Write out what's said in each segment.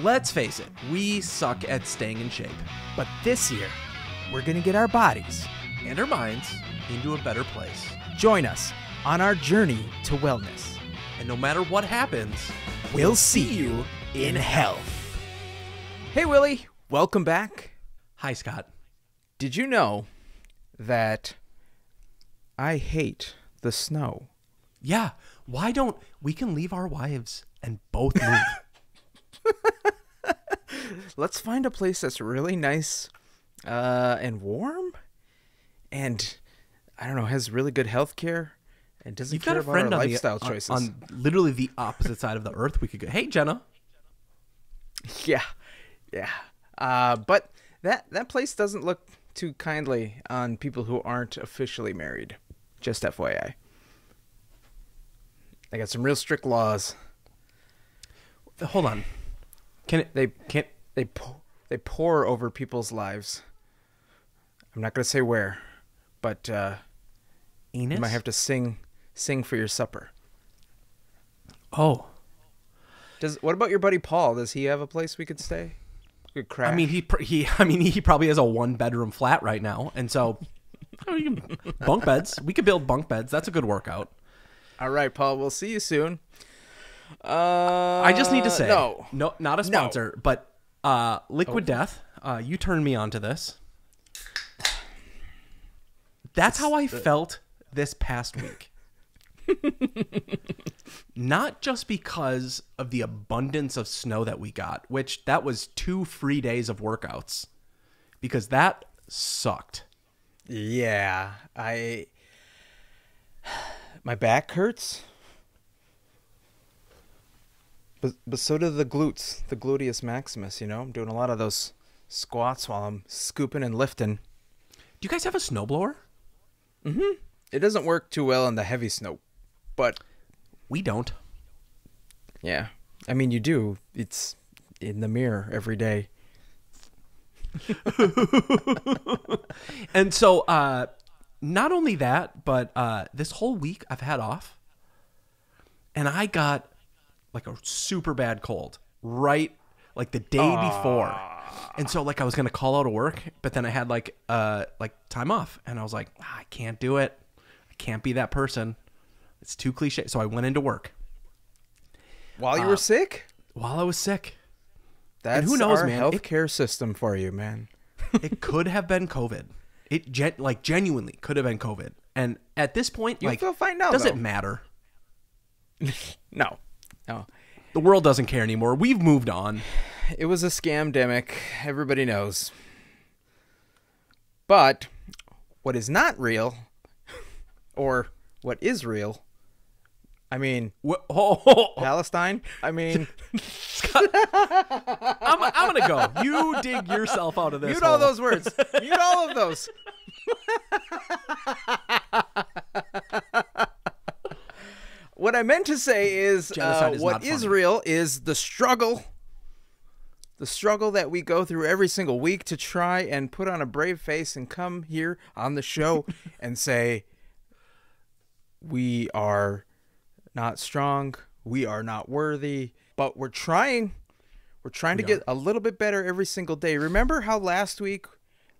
Let's face it, we suck at staying in shape. But this year, we're going to get our bodies And our minds into a better place. Join us on our journey to wellness. And no matter what happens, We'll see you in health. Hey, Willie. Welcome back. Hi, Scott. Did you know that I hate the snow? Yeah, why don't we can leave our wives and both move? Let's find a place that's really nice and warm and, I don't know, has really good health care and doesn't care about our lifestyle choices. On literally the opposite side of the earth, we could go, hey, Jenna. Yeah. But that place doesn't look too kindly on people who aren't officially married. Just FYI. They got some real strict laws. Hold on. They pour over people's lives. I'm not going to say where, but you might have to sing for your supper. Oh. What about your buddy Paul? Does he have a place we could stay? Good crash. I mean, he probably has a 1-bedroom flat right now, and so bunk beds. We could build bunk beds. That's a good workout. All right, Paul. We'll see you soon. I just need to say, no, not a sponsor, no. but Liquid Death. You turned me on to this. That's how I felt this past week. Not just because of the abundance of snow that we got, which that was 2 free days of workouts, because that sucked. Yeah, my back hurts, but so do the glutes, the gluteus maximus. You know, I'm doing a lot of those squats while I'm scooping and lifting. Do you guys have a snowblower? Mm-hmm. It doesn't work too well in the heavy snow, but we don't. Yeah, I mean you do. It's in the mirror every day. And so, not only that, but this whole week I've had off, and I got like a super bad cold right like the day before. And so like I was going to call out of work, but then I had like time off, and I was like, I can't do it. I can't be that person. It's too cliche. So I went into work. While you were sick? While I was sick. That's and who knows, our man? healthcare system for you, man. It could have been COVID. It genuinely could have been COVID. And at this point, you feel fine now, does though. it matter? No. The world doesn't care anymore. We've moved on. It was a scamdemic. Everybody knows. But what is not real, or what is real, I mean, Palestine. I mean, Scott, I'm gonna go. You dig yourself out of this. Mute all those words. Mute all of those. What I meant to say is, what is real is the struggle. The struggle that we go through every single week to try and put on a brave face and come here on the show and say, we are not strong, we are not worthy, but we're trying. We're trying to get a little bit better every single day. Remember how last week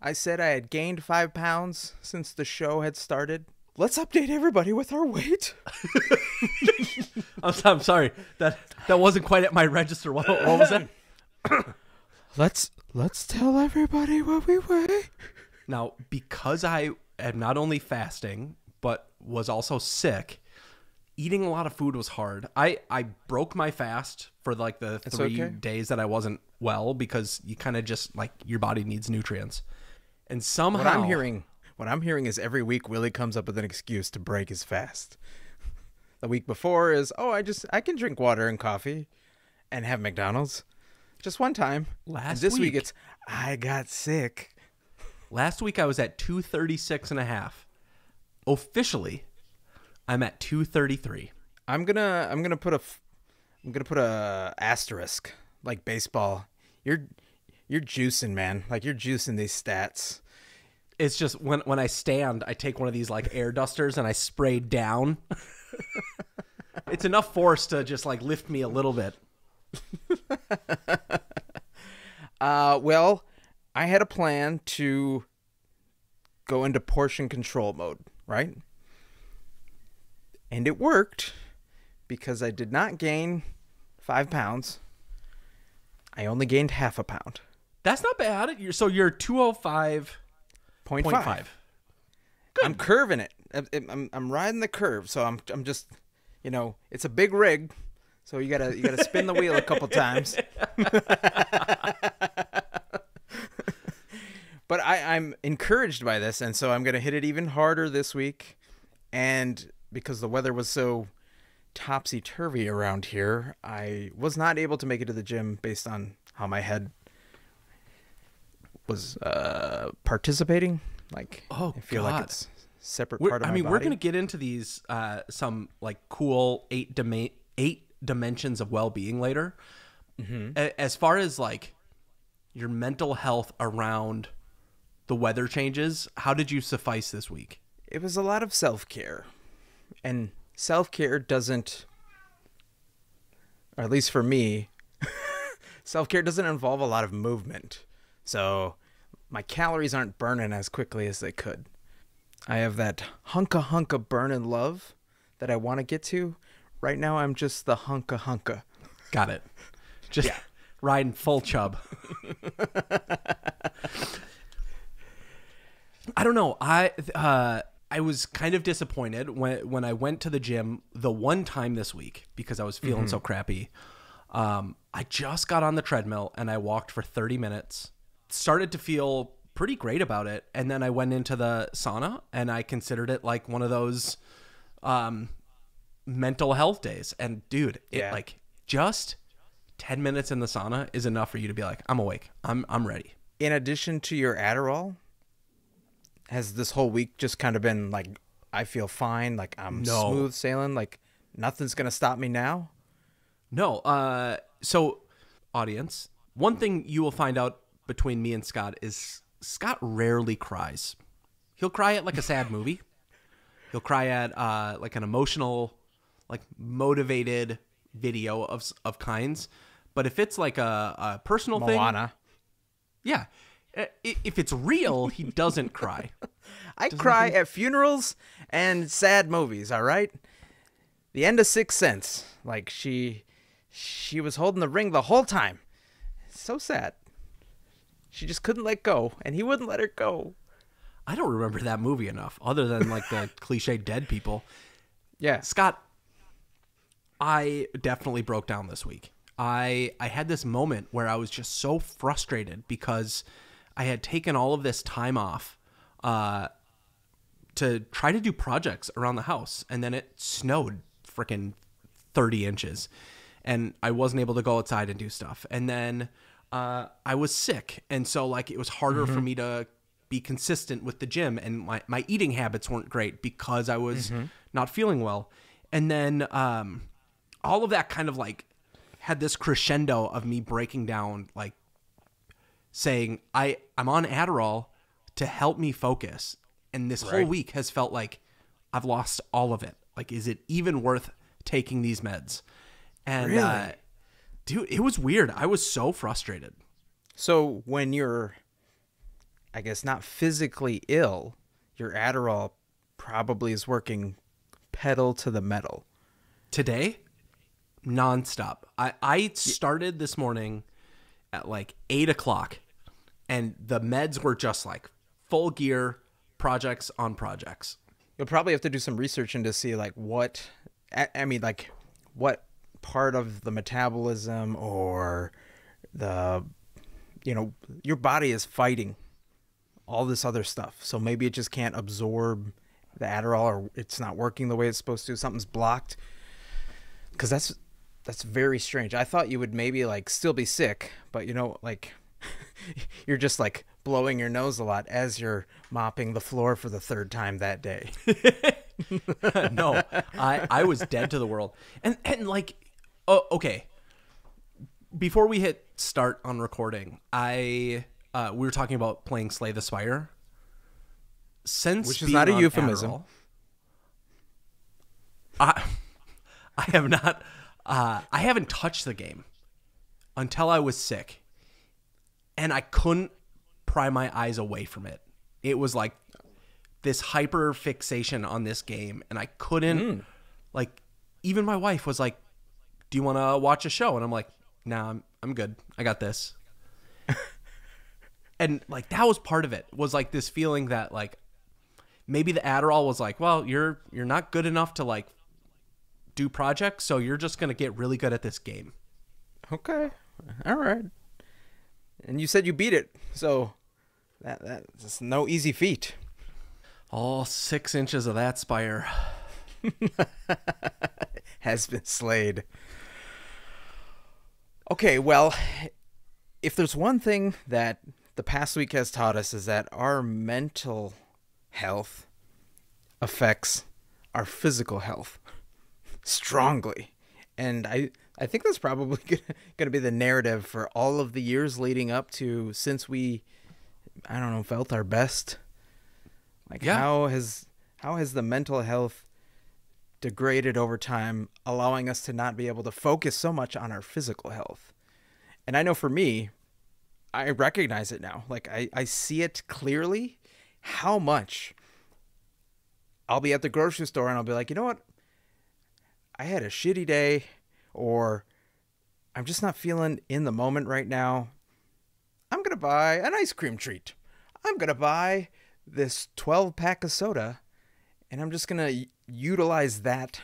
I said I had gained 5 pounds since the show had started? Let's update everybody with our weight. I'm sorry. That wasn't quite at my register. What was that? Let's tell everybody what we weigh. Now, because I am not only fasting, but was also sick, eating a lot of food was hard. I broke my fast for like the 3 days that I wasn't well, because you kind of just like your body needs nutrients. And somehow what I'm hearing is every week Willie comes up with an excuse to break his fast. The week before is, I can drink water and coffee and have McDonald's just one time. This week it's, I got sick. Last week I was at 236.5. Officially, I'm at 233. I'm gonna put a asterisk like baseball. You're juicing, man. Like you're juicing these stats. It's just when I stand, I take one of these like air dusters and I spray down. It's enough force to just like lift me a little bit. Well, I had a plan to go into portion control mode, right? And it worked because I did not gain 5 pounds. I only gained half a pound. That's not bad. You're 205.5. I'm curving it. I'm riding the curve. So I'm just, it's a big rig. So you gotta spin the wheel a couple times. But I'm encouraged by this, and so I'm gonna hit it even harder this week. And because the weather was so topsy-turvy around here, I was not able to make it to the gym based on how my head was participating. Like, I feel like it's separate part of my body. We're gonna get into these some like cool eight dimensions of well-being later. Mm-hmm. As far as like your mental health around the weather changes, how did you suffice this week? It was a lot of self-care, and self-care doesn't, or at least for me, self-care doesn't involve a lot of movement. So my calories aren't burning as quickly as they could. I have that hunka burning love that I want to get to. Right now, I'm just the hunka. Got it. Just riding full chub. I don't know. I was kind of disappointed when I went to the gym the one time this week because I was feeling so crappy. I just got on the treadmill and I walked for 30 minutes. Started to feel pretty great about it. And then I went into the sauna and I considered it like one of those mental health days. And dude, it like just 10 minutes in the sauna is enough for you to be like, I'm awake. I'm ready. In addition to your Adderall, has this whole week just kind of been like, I feel fine, like I'm smooth sailing, like nothing's going to stop me now? No. So, audience, one thing you will find out between me and Scott is Scott rarely cries. He'll cry at like a sad movie. He'll cry at like an emotional, like motivated video of kinds. But if it's like a personal Moana. thing, yeah. If it's real, he doesn't cry. I cry at funerals and sad movies, all right? The end of Sixth Sense. Like, she was holding the ring the whole time. So sad. She just couldn't let go, and he wouldn't let her go. I don't remember that movie enough, other than, like, the cliche dead people. Yeah. Scott, I definitely broke down this week. I had this moment where I was just so frustrated because I had taken all of this time off to try to do projects around the house. And then it snowed freaking 30 inches. And I wasn't able to go outside and do stuff. And then I was sick. And so like it was harder for me to be consistent with the gym. And my eating habits weren't great because I was not feeling well. And then all of that kind of like had this crescendo of me breaking down, like saying I'm on Adderall to help me focus. And this whole week has felt like I've lost all of it. Like, is it even worth taking these meds? And really? Dude, it was weird. I was so frustrated. So when you're, I guess, not physically ill, your Adderall probably is working pedal to the metal. Today, nonstop. I started this morning at like 8 o'clock, and the meds were just like full gear, projects on projects. You'll probably have to do some research into see like what part of the metabolism or the, your body is fighting all this other stuff. So maybe it just can't absorb the Adderall, or it's not working the way it's supposed to. Something's blocked. Because that's very strange. I thought you would maybe like still be sick, but like you're just like blowing your nose a lot as you're mopping the floor for the third time that day. No, I was dead to the world. And like, oh, okay. Before we hit start on recording, we were talking about playing Slay the Spire. Which is not a euphemism. Adderall, I have not. I haven't touched the game. until I was sick. And I couldn't pry my eyes away from it. It was like this hyper fixation on this game. And I couldn't, like, even my wife was like, do you want to watch a show? And I'm like, nah, I'm good. I got this. And like, that was part of it, was like this feeling that like, maybe the Adderall was like, well, you're not good enough to like do projects. So you're just going to get really good at this game. Okay. All right. And you said you beat it. So that's no easy feat. All 6 inches of that spire has been slayed. Okay, well, if there's one thing that the past week has taught us, is that our mental health affects our physical health strongly. And I think that's probably going to be the narrative for all of the years leading up to, since we, I don't know, felt our best. Like, yeah. How has the mental health degraded over time, allowing us to not be able to focus so much on our physical health? And I know for me, I recognize it now. Like, I see it clearly, how much I'll be at the grocery store and I'll be like, you know what? I had a shitty day, or I'm just not feeling in the moment right now. I'm going to buy an ice cream treat. I'm going to buy this 12-pack of soda, and I'm just going to utilize that,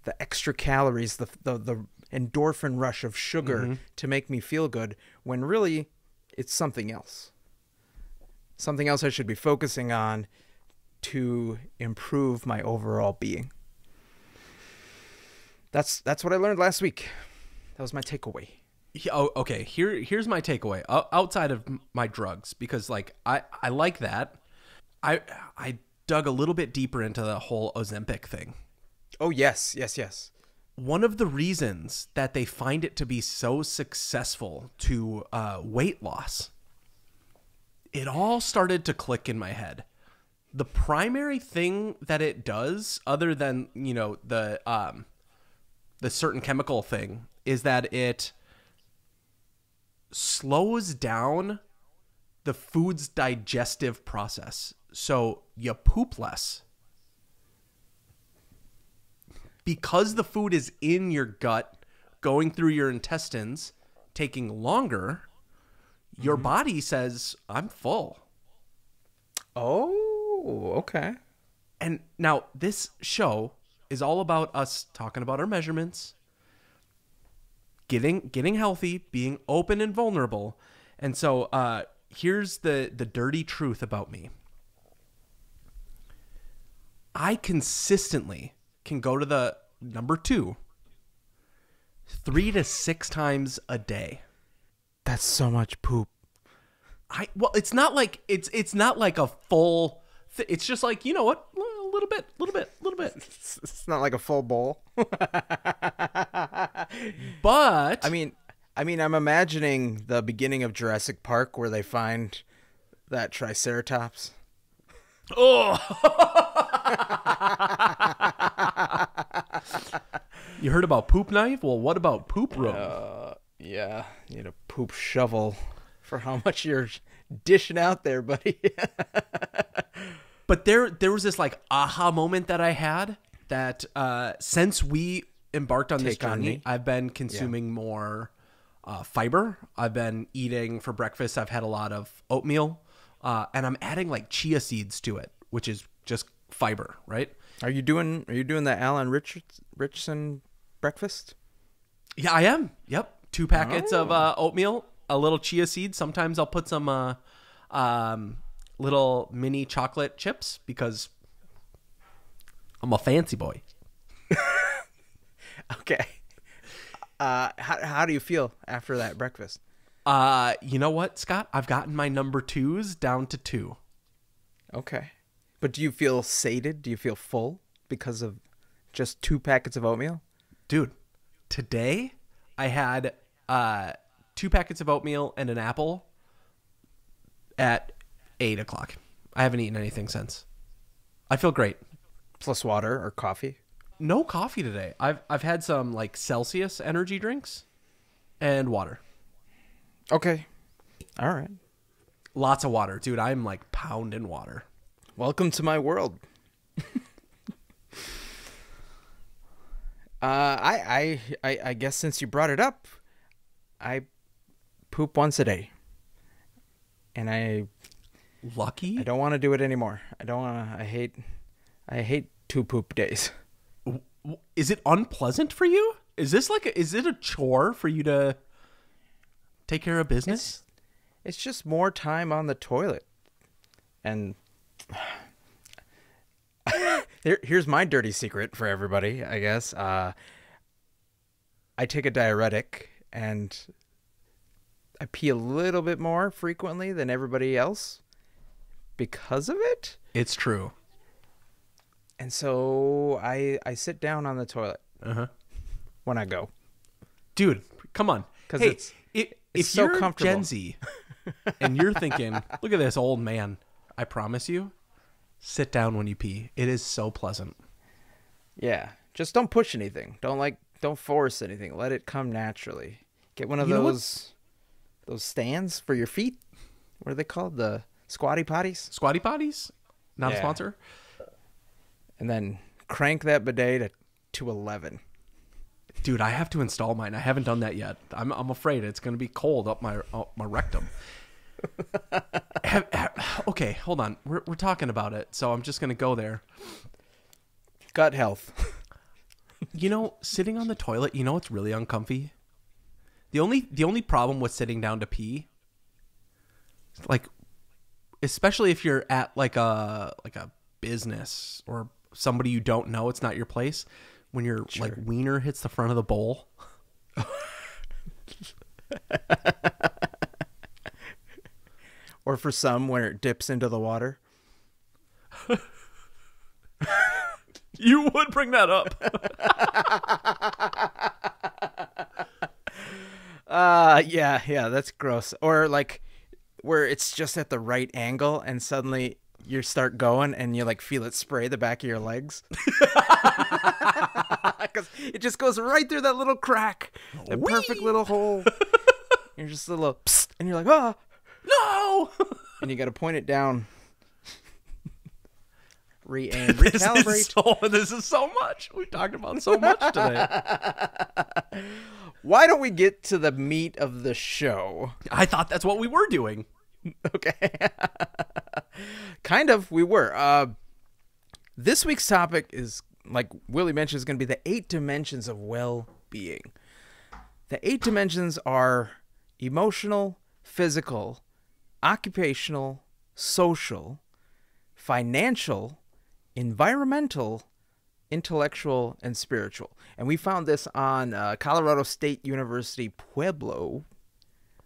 the extra calories, the endorphin rush of sugar to make me feel good, when really it's something else. Something else I should be focusing on to improve my overall being. That's what I learned last week. That was my takeaway. Oh, okay. Here's my takeaway outside of my drugs, because like I like that. I dug a little bit deeper into the whole Ozempic thing. Oh, yes. One of the reasons that they find it to be so successful to weight loss, it all started to click in my head. The primary thing that it does, other than, you know, the certain chemical thing, is that it slows down the food's digestive process. So you poop less. Because the food is in your gut, going through your intestines, taking longer, your body says, I'm full. Oh, okay. And now this show is all about us talking about our measurements, getting healthy, being open and vulnerable. And so here's the dirty truth about me. I consistently can go to the number 2 3 to 6 times a day. That's so much poop. Well, it's not like it's not like a full it's just like, you know what, a little bit. It's not like a full bowl. But I mean I'm imagining the beginning of Jurassic Park where they find that Triceratops. Oh. You heard about poop knife? Well, what about poop room? Yeah, you need a poop shovel for how much you're dishing out there, buddy. But there was this like aha moment that I had that since we embarked on this journey, I've been consuming more fiber. I've been eating for breakfast. I've had a lot of oatmeal, and I'm adding like chia seeds to it, which is just fiber, right? Are you doing the Alan Richardson breakfast? Yeah, I am. Yep. 2 packets of oatmeal, a little chia seed. Sometimes I'll put some little mini chocolate chips because I'm a fancy boy. Okay. How do you feel after that breakfast? You know what, Scott? I've gotten my number 2s down to 2. Okay. But do you feel sated? Do you feel full because of just 2 packets of oatmeal? Dude, today I had 2 packets of oatmeal and an apple at 8 o'clock. I haven't eaten anything since. I feel great. Plus water or coffee? No coffee today. I've had some like Celsius energy drinks. And water. Okay. All right. Lots of water. Dude, I'm like pounding water. Welcome to my world. I guess since you brought it up, I poop once a day. And I don't want to do it anymore. I hate 2 poop days. Is it unpleasant for you? Is it a chore for you to take care of business? It's just more time on the toilet. And here's my dirty secret for everybody, I guess. I take a diuretic and I pee a little bit more frequently than everybody else because of it. It's true. And so I sit down on the toilet when I go. Dude, come on. Because if so you're comfortable. Gen Z and you're thinking, look at this old man, I promise you, sit down when you pee. It is so pleasant. Yeah. Just don't push anything. Don't force anything. Let it come naturally. Get one of those stands for your feet. What are they called? The squatty potties? Squatty potties? Not a sponsor? And then crank that bidet to 11. Dude, I have to install mine. I haven't done that yet. I'm afraid it's going to be cold up my rectum. Okay, hold on. We're talking about it, so I'm just going to go there. Gut health. Sitting on the toilet, it's really uncomfy. The only problem with sitting down to pee, like, especially if you're at like a business or somebody you don't know, it's not your place. When your like wiener hits the front of the bowl. Or for some, when it dips into the water. You would bring that up. Yeah, that's gross. Or like where it's just at the right angle and suddenly you start going and you like feel it spray the back of your legs. Because it just goes right through that little crack, that perfect little hole. You're just a little psst, and you're like, oh no, and you got to point it down. Re-aim, recalibrate. This is so much. We talked about so much today. Why don't we get to the meat of the show? I thought that's what we were doing. Okay. Kind of, we were. This week's topic is, like Willie mentioned, is going to be the 8 dimensions of well-being. The 8 dimensions are emotional, physical, occupational, social, financial, environmental, intellectual, and spiritual. And we found this on Colorado State University Pueblo.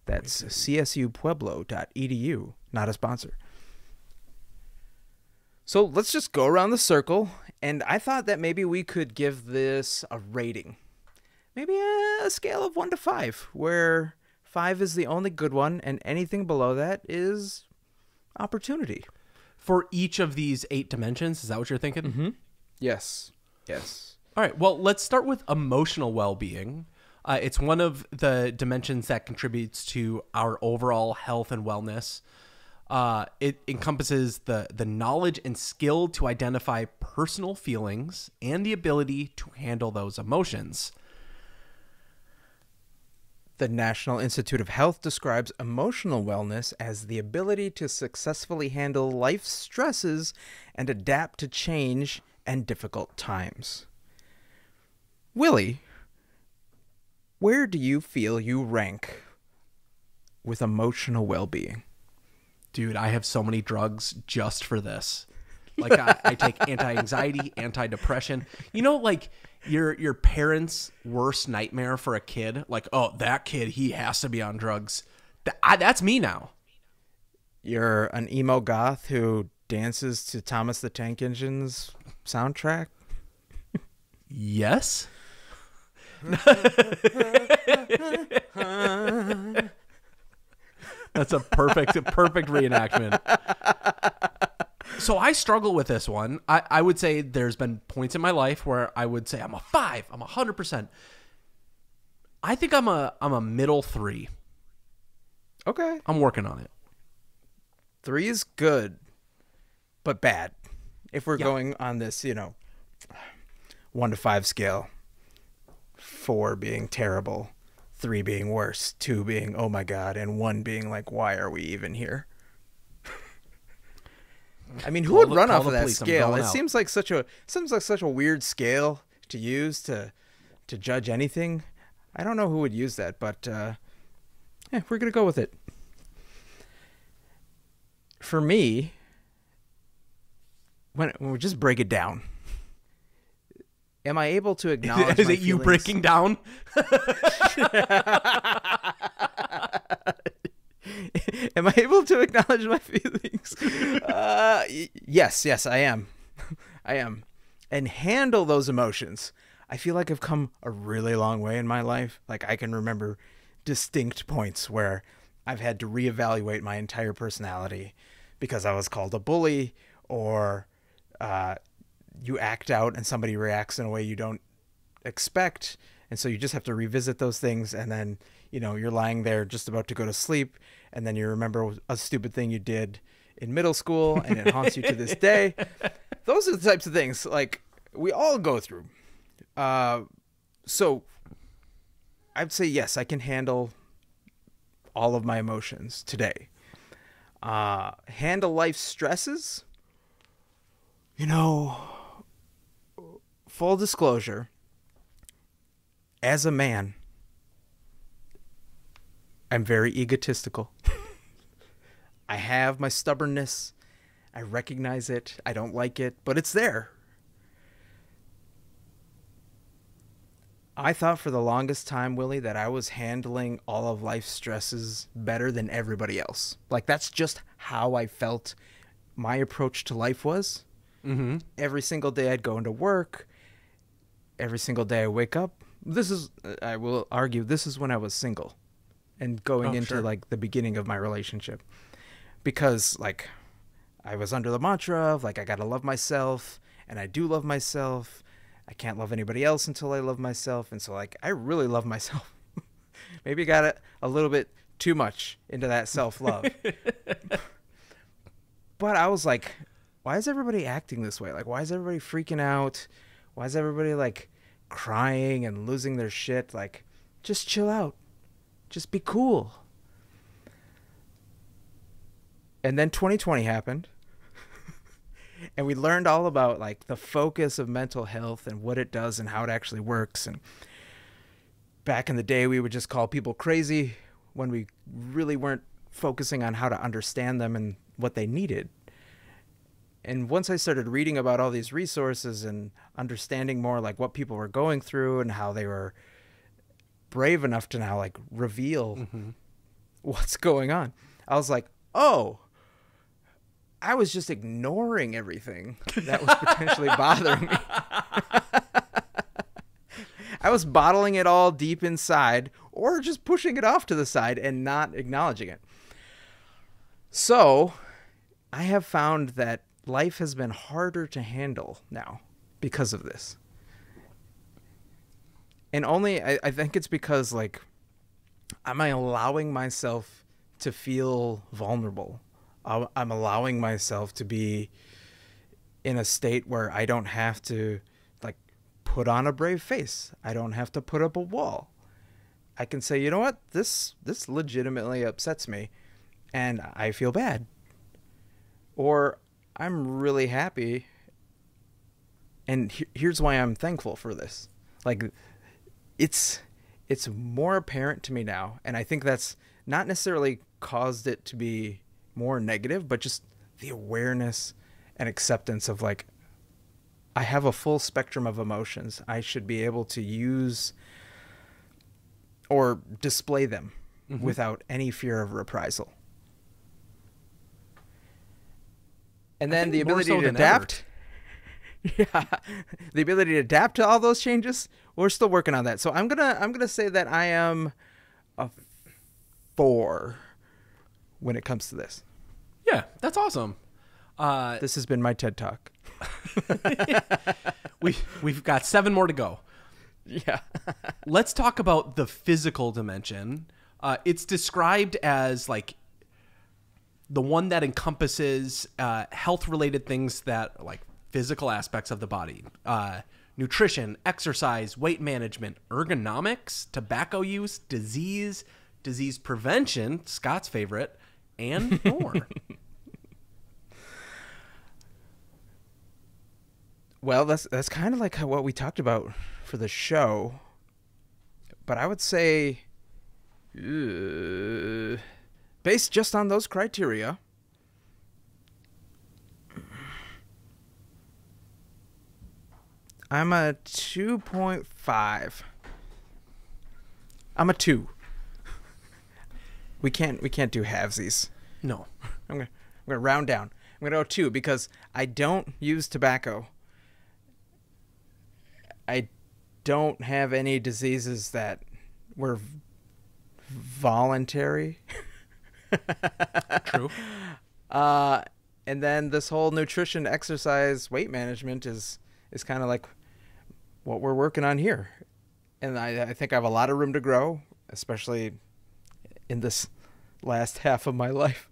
That's csupueblo.edu. Not a sponsor. So let's just go around the circle. And I thought that maybe we could give this a rating. Maybe a scale of 1 to 5, where 5 is the only good one, and anything below that is opportunity. For each of these 8 dimensions, is that what you're thinking? Mm-hmm. Yes. All right, well, let's start with emotional well-being. It's one of the dimensions that contributes to our overall health and wellness. It encompasses the knowledge and skill to identify personal feelings and the ability to handle those emotions. The National Institute of Health describes emotional wellness as the ability to successfully handle life's stresses and adapt to change and difficult times. Willie, where do you feel you rank with emotional well-being? Dude, I have so many drugs just for this. Like I take anti-anxiety, anti-depression. Like your parents' worst nightmare for a kid. Like, oh, that kid, he has to be on drugs. That's me now. You're an emo goth who dances to Thomas the Tank Engine's soundtrack? Yes. That's a perfect reenactment. So I struggle with this one. I would say there's been points in my life where I would say I'm a 5. I'm 100%. I think I'm a middle 3. Okay. I'm working on it. 3 is good, but bad. If we're going on this, 1 to 5 scale, 4 being terrible, 3 being worse, 2 being oh my god, and 1 being like, why are we even here? I mean, who would run off of that scale? It seems like such a weird scale to use to judge anything. I don't know who would use that, but we're gonna go with it. For me, when we just break it down, am I able to acknowledge? Is it you breaking down? Am I able to acknowledge my feelings? Yes, I am. I am. And handle those emotions. I feel like I've come a really long way in my life. Like, I can remember distinct points where I've had to reevaluate my entire personality because I was called a bully, or you act out and somebody reacts in a way you don't expect. And so you just have to revisit those things. And then, you're lying there just about to go to sleep. And then you remember a stupid thing you did in middle school and it haunts you to this day. Those are the types of things like we all go through. So I'd say, yes, I can handle all of my emotions today. Handle life stresses. Full disclosure, as a man, I'm very egotistical. I have my stubbornness. I recognize it. I don't like it, but it's there. I thought for the longest time, Willie, that I was handling all of life's stresses better than everybody else. Like, that's just how I felt my approach to life was. Mm-hmm. Every single day I'd go into work. Every single day I wake up. I will argue, this is when I was single and going into like the beginning of my relationship, because like I was under the mantra of like, I got to love myself, and I do love myself. I can't love anybody else until I love myself. And so like, I really love myself. Maybe I got a little bit too much into that self-love. But I was like, why is everybody acting this way? Like, why is everybody freaking out? Why is everybody like crying and losing their shit? Like, just chill out. Just be cool. And then 2020 happened. And we learned all about like the focus of mental health and what it does and how it actually works. And back in the day, we would just call people crazy when we really weren't focusing on how to understand them and what they needed. And once I started reading about all these resources and understanding more like what people were going through and how they were brave enough to now like reveal what's going on, I was like, oh, I was just ignoring everything that was potentially bothering me. I was bottling it all deep inside, or just pushing it off to the side and not acknowledging it. So I have found that life has been harder to handle now because of this. And I think it's because like, am I allowing myself to feel vulnerable? I'm allowing myself to be in a state where I don't have to like put on a brave face. I don't have to put up a wall. I can say, you know what? This legitimately upsets me and I feel bad. Or I'm really happy. And here's why I'm thankful for this. Like, it's more apparent to me now. And I think that's not necessarily caused it to be more negative, but just the awareness and acceptance of like, I have a full spectrum of emotions. I should be able to use or display them without any fear of reprisal. And then the ability to adapt. Yeah, the ability to adapt to all those changes. We're still working on that. So I'm gonna say that I am a 4 when it comes to this. Yeah, that's awesome. This has been my TED Talk. We've got 7 more to go. Yeah. Let's talk about the physical dimension. It's described as like the one that encompasses health-related things that like physical aspects of the body, nutrition, exercise, weight management, ergonomics, tobacco use, disease prevention, Scott's favorite, and more. Well, that's kind of like what we talked about for the show, but I would say, based just on those criteria, I'm a 2.5. I'm a 2. We can't do halvesies. No. I'm gonna round down. I'm gonna go 2 because I don't use tobacco. I don't have any diseases that were voluntary. True. And then this whole nutrition, exercise, weight management is kind of like what we're working on here. And I think I have a lot of room to grow, especially in this last half of my life.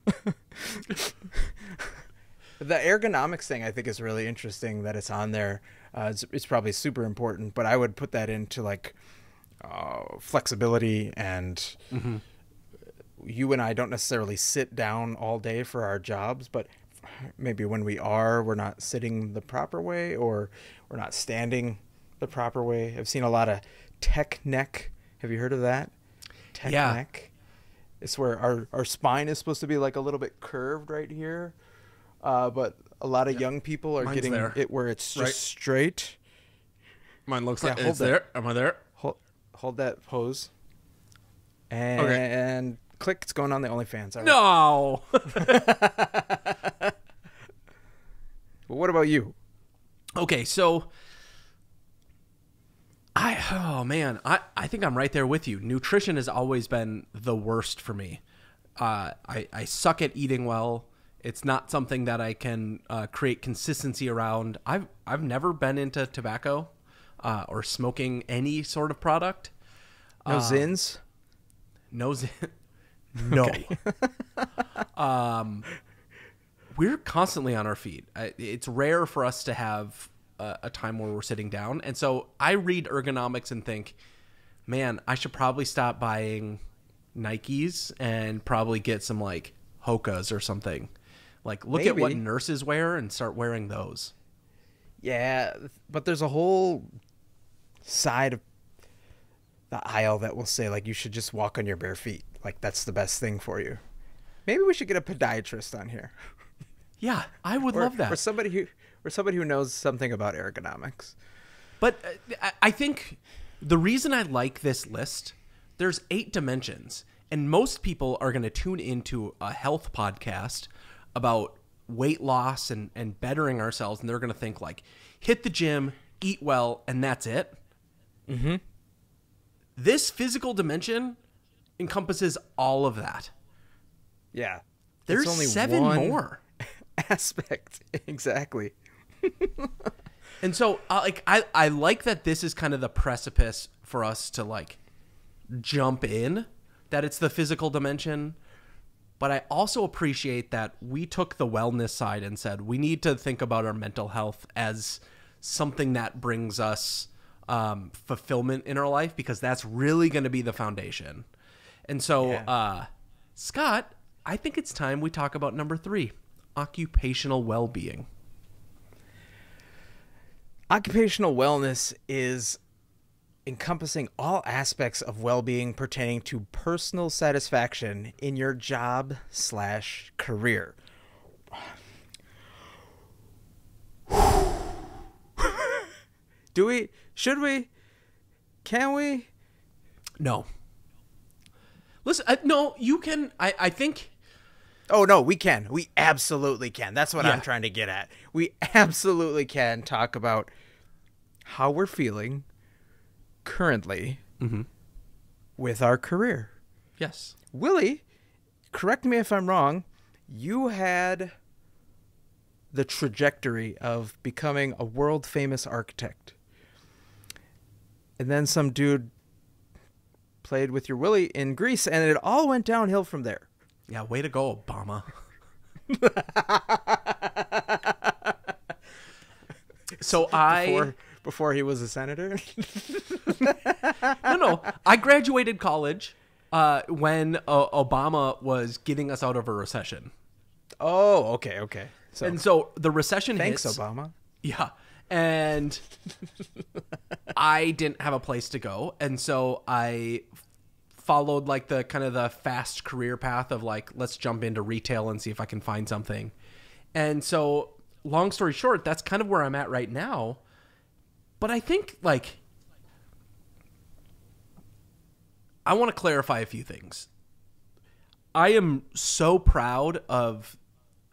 The ergonomics thing I think is really interesting that it's on there. It's probably super important, but I would put that into like flexibility and you and I don't necessarily sit down all day for our jobs, but maybe when we're not sitting the proper way or we're not standing the proper way. I've seen a lot of tech neck. Have you heard of that? Tech neck. It's where our spine is supposed to be like a little bit curved right here. But a lot of young people are getting it where it's just straight. Mine looks like it's there. Am I there? Hold that pose. And click. It's going on the OnlyFans. All right. No. Well, what about you? Okay, so I think I'm right there with you. Nutrition has always been the worst for me. I suck at eating well. It's not something that I can create consistency around. I've never been into tobacco or smoking any sort of product. No Zins? No Zin. No. Okay. We're constantly on our feet. It's rare for us to have a time where we're sitting down. And so I read ergonomics and think, man, I should probably stop buying Nikes and probably get some like Hokas or something. Like look at what nurses wear and start wearing those. Yeah, but there's a whole side of the aisle that will say like you should just walk on your bare feet. Like that's the best thing for you. Maybe we should get a podiatrist on here. Yeah, I would love that. Or somebody who knows something about ergonomics. But I think the reason I like this list, there's 8 dimensions, and most people are going to tune into a health podcast about weight loss and bettering ourselves, and they're going to think like, hit the gym, eat well, and that's it. Mm-hmm. This physical dimension encompasses all of that. Yeah. There's only 7 more. Aspect. Exactly. And so I like that this is kind of the precipice for us to like jump in, that it's the physical dimension. But I also appreciate that we took the wellness side and said we need to think about our mental health as something that brings us fulfillment in our life, because that's really going to be the foundation. And so, Scott, I think it's time we talk about number 3, occupational well-being. Occupational wellness is encompassing all aspects of well-being pertaining to personal satisfaction in your job/career. Do we? Should we? Can we? No. Listen, no, you can. I think. Oh, no, we can. We absolutely can. That's what I'm trying to get at. We absolutely can talk about how we're feeling currently with our career. Yes. Willie, correct me if I'm wrong, you had the trajectory of becoming a world-famous architect. And then some dude played with your Willy in Greece, and it all went downhill from there. Yeah, way to go, Obama. So before he was a senator. No. I graduated college when Obama was getting us out of a recession. Oh, okay. So the recession hits. Thanks, Obama. Yeah. And I didn't have a place to go. And so I followed like the kind of the fast career path of like, let's jump into retail and see if I can find something. And so long story short, that's kind of where I'm at right now. But I think like, I want to clarify a few things. I am so proud of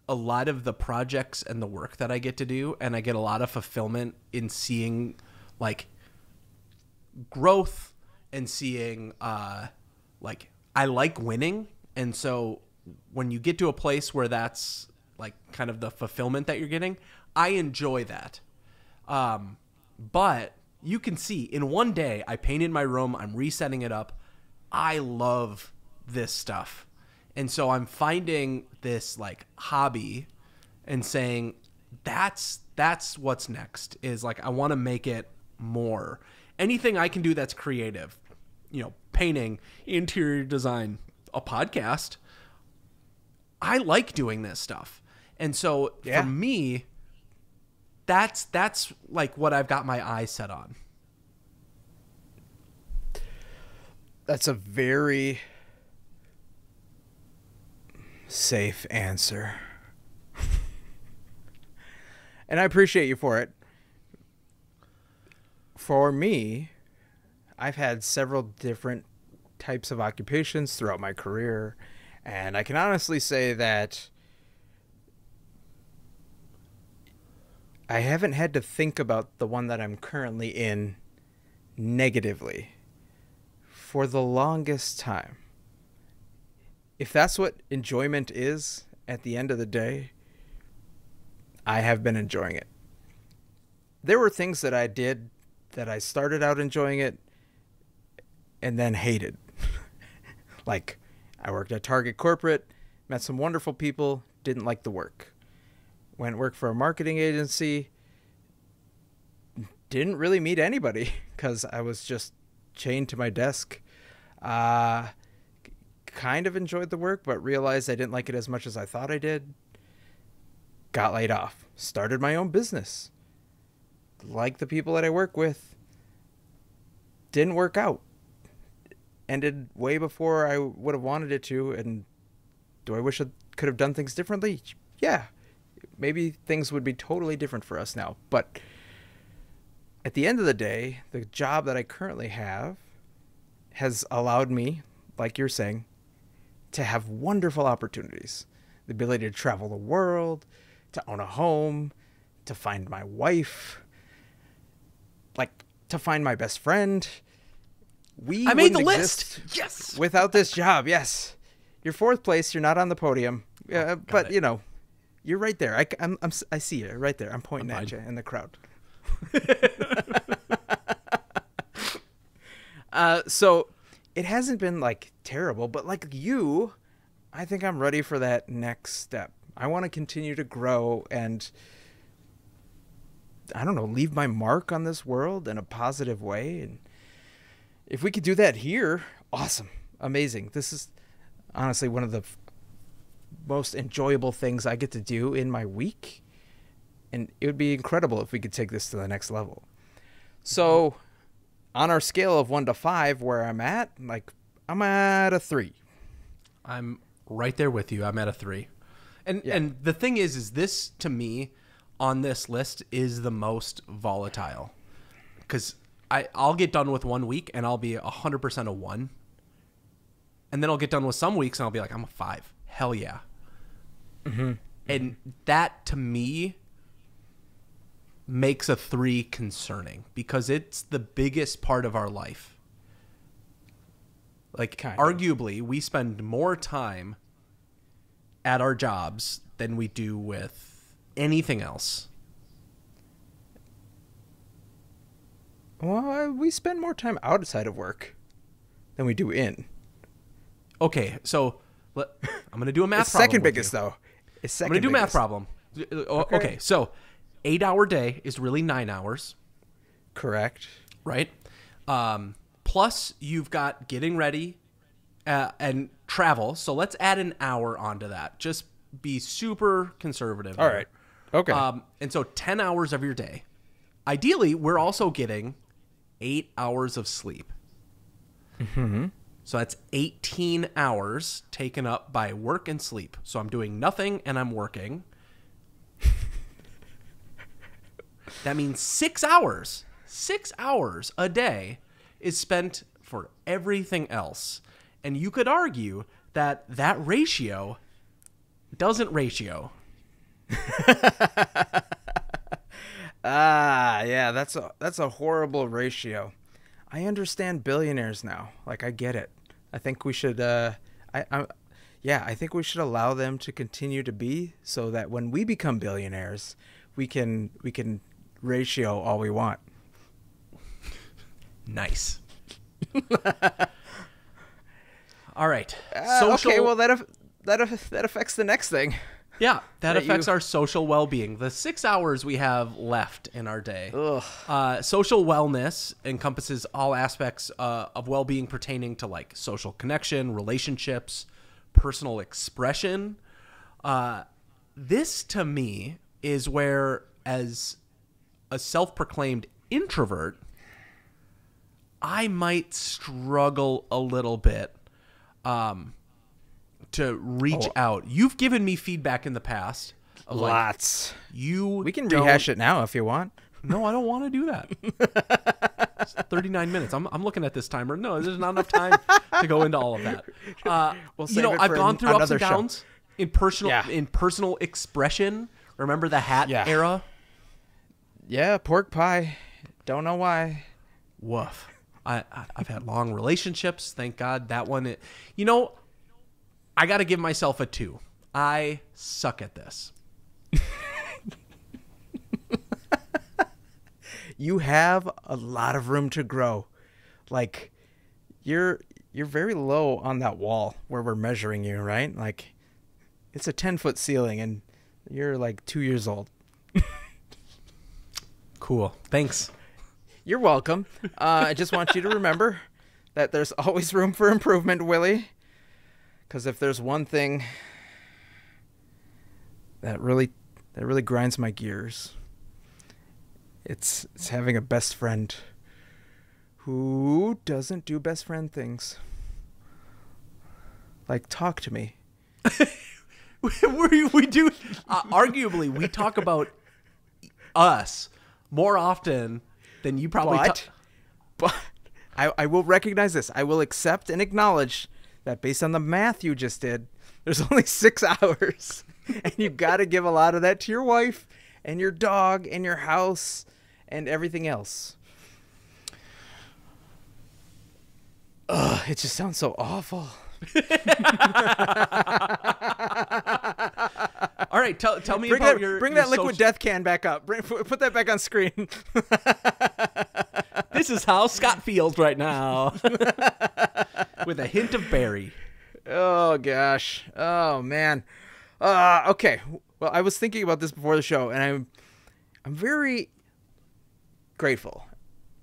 a lot of the projects and the work that I get to do, and I get a lot of fulfillment in seeing like growth and seeing like I like winning. And so when you get to a place where that's like kind of the fulfillment that you're getting, I enjoy that. But you can see in one day I painted my room, I'm resetting it up. I love this stuff. And so I'm finding this like hobby and saying that's what's next, is like I want to make it more. Anything I can do that's creative, painting, interior design, a podcast. I like doing this stuff. And so for me, that's like what I've got my eyes set on. That's a very safe answer. And I appreciate you for it. For me, I've had several different types of occupations throughout my career, and I can honestly say that I haven't had to think about the one that I'm currently in negatively for the longest time. If that's what enjoyment is at the end of the day, I have been enjoying it. There were things that I did that I started out enjoying it and then hated. Like, I worked at Target Corporate, met some wonderful people, didn't like the work. Went work for a marketing agency, didn't really meet anybody because I was just chained to my desk. Kind of enjoyed the work, but realized I didn't like it as much as I thought I did. Got laid off. Started my own business. Like the people that I work with. Didn't work out. Ended way before I would have wanted it to. And do I wish I could have done things differently? Yeah. Maybe things would be totally different for us now. But at the end of the day, the job that I currently have has allowed me, like you're saying, to have wonderful opportunities. The ability to travel the world, to own a home, to find my wife, like to find my best friend. I made the list. Yes. Without this job, yes. You're fourth place. You're not on the podium. But you're right there. I see you right there. I'm pointing at you in the crowd. So it hasn't been like terrible, but like you, I think I'm ready for that next step. I want to continue to grow and, I don't know, leave my mark on this world in a positive way. And if we could do that here, awesome, amazing. This is honestly one of the most enjoyable things I get to do in my week. And it would be incredible if we could take this to the next level. So on our scale of 1 to 5, where I'm at, like, I'm at a 3. I'm right there with you. I'm at a 3. And the thing is this, to me, on this list is the most volatile. Because I'll get done with 1 week and I'll be 100% a 1. And then I'll get done with some weeks and I'll be like, I'm a 5. Hell yeah. Mm-hmm. And that, to me, makes a 3 concerning because it's the biggest part of our life. Like, arguably, we spend more time at our jobs than we do with anything else. Well, we spend more time outside of work than we do in. Okay, so I'm going to do a math It's problem. Second biggest, though. It's second I'm going to do a math biggest. problem. Okay, so 8-hour day is really 9 hours. Correct. Right? Plus, you've got getting ready and travel. So let's add an hour onto that. Just be super conservative. All right. Okay. And so 10 hours of your day. Ideally, we're also getting 8 hours of sleep. Mm-hmm. So that's 18 hours taken up by work and sleep. So I'm doing nothing and I'm working. That means 6 hours. 6 hours a day is spent for everything else. And you could argue that that ratio doesn't ratio. Yeah, that's a horrible ratio. I understand billionaires now. Like, I get it. I think we should I think we should allow them to continue to be, so that when we become billionaires, we can ratio all we want. Nice. All right. Okay, well that affects the next thing. Yeah, that affects our social well-being. The 6 hours we have left in our day. Social wellness encompasses all aspects of well-being pertaining to like social connection, relationships, personal expression. This to me is where, as a self-proclaimed introvert, I might struggle a little bit to reach out. You've given me feedback in the past. Lots. We can rehash it now if you want. No, I don't want to do that. It's 39 minutes. I'm looking at this timer. No, there's not enough time to go into all of that. I've gone through ups and downs in personal expression. Remember the hat era? Yeah, pork pie. Don't know why. Woof. I've had long relationships. Thank God that one. I got to give myself a 2. I suck at this. You have a lot of room to grow. Like, you're very low on that wall where we're measuring you, right? Like, it's a 10-foot ceiling and you're like 2 years old. Cool. Thanks. You're welcome. I just want you to remember that there's always room for improvement, Willie. Because if there's one thing that really grinds my gears, it's having a best friend who doesn't do best friend things. Like, talk to me. we do. Arguably, we talk about us more often than you probably. But I will recognize this. I will accept and acknowledge that based on the math you just did, there's only 6 hours. And you got to give a lot of that to your wife and your dog and your house and everything else. Ugh, it just sounds so awful. All right, tell me about your Bring that liquid death can back up. Put that back on screen. This is how Scott feels right now. With a hint of berry. Oh, gosh. Oh, man. Okay. Well, I was thinking about this before the show, and I'm very grateful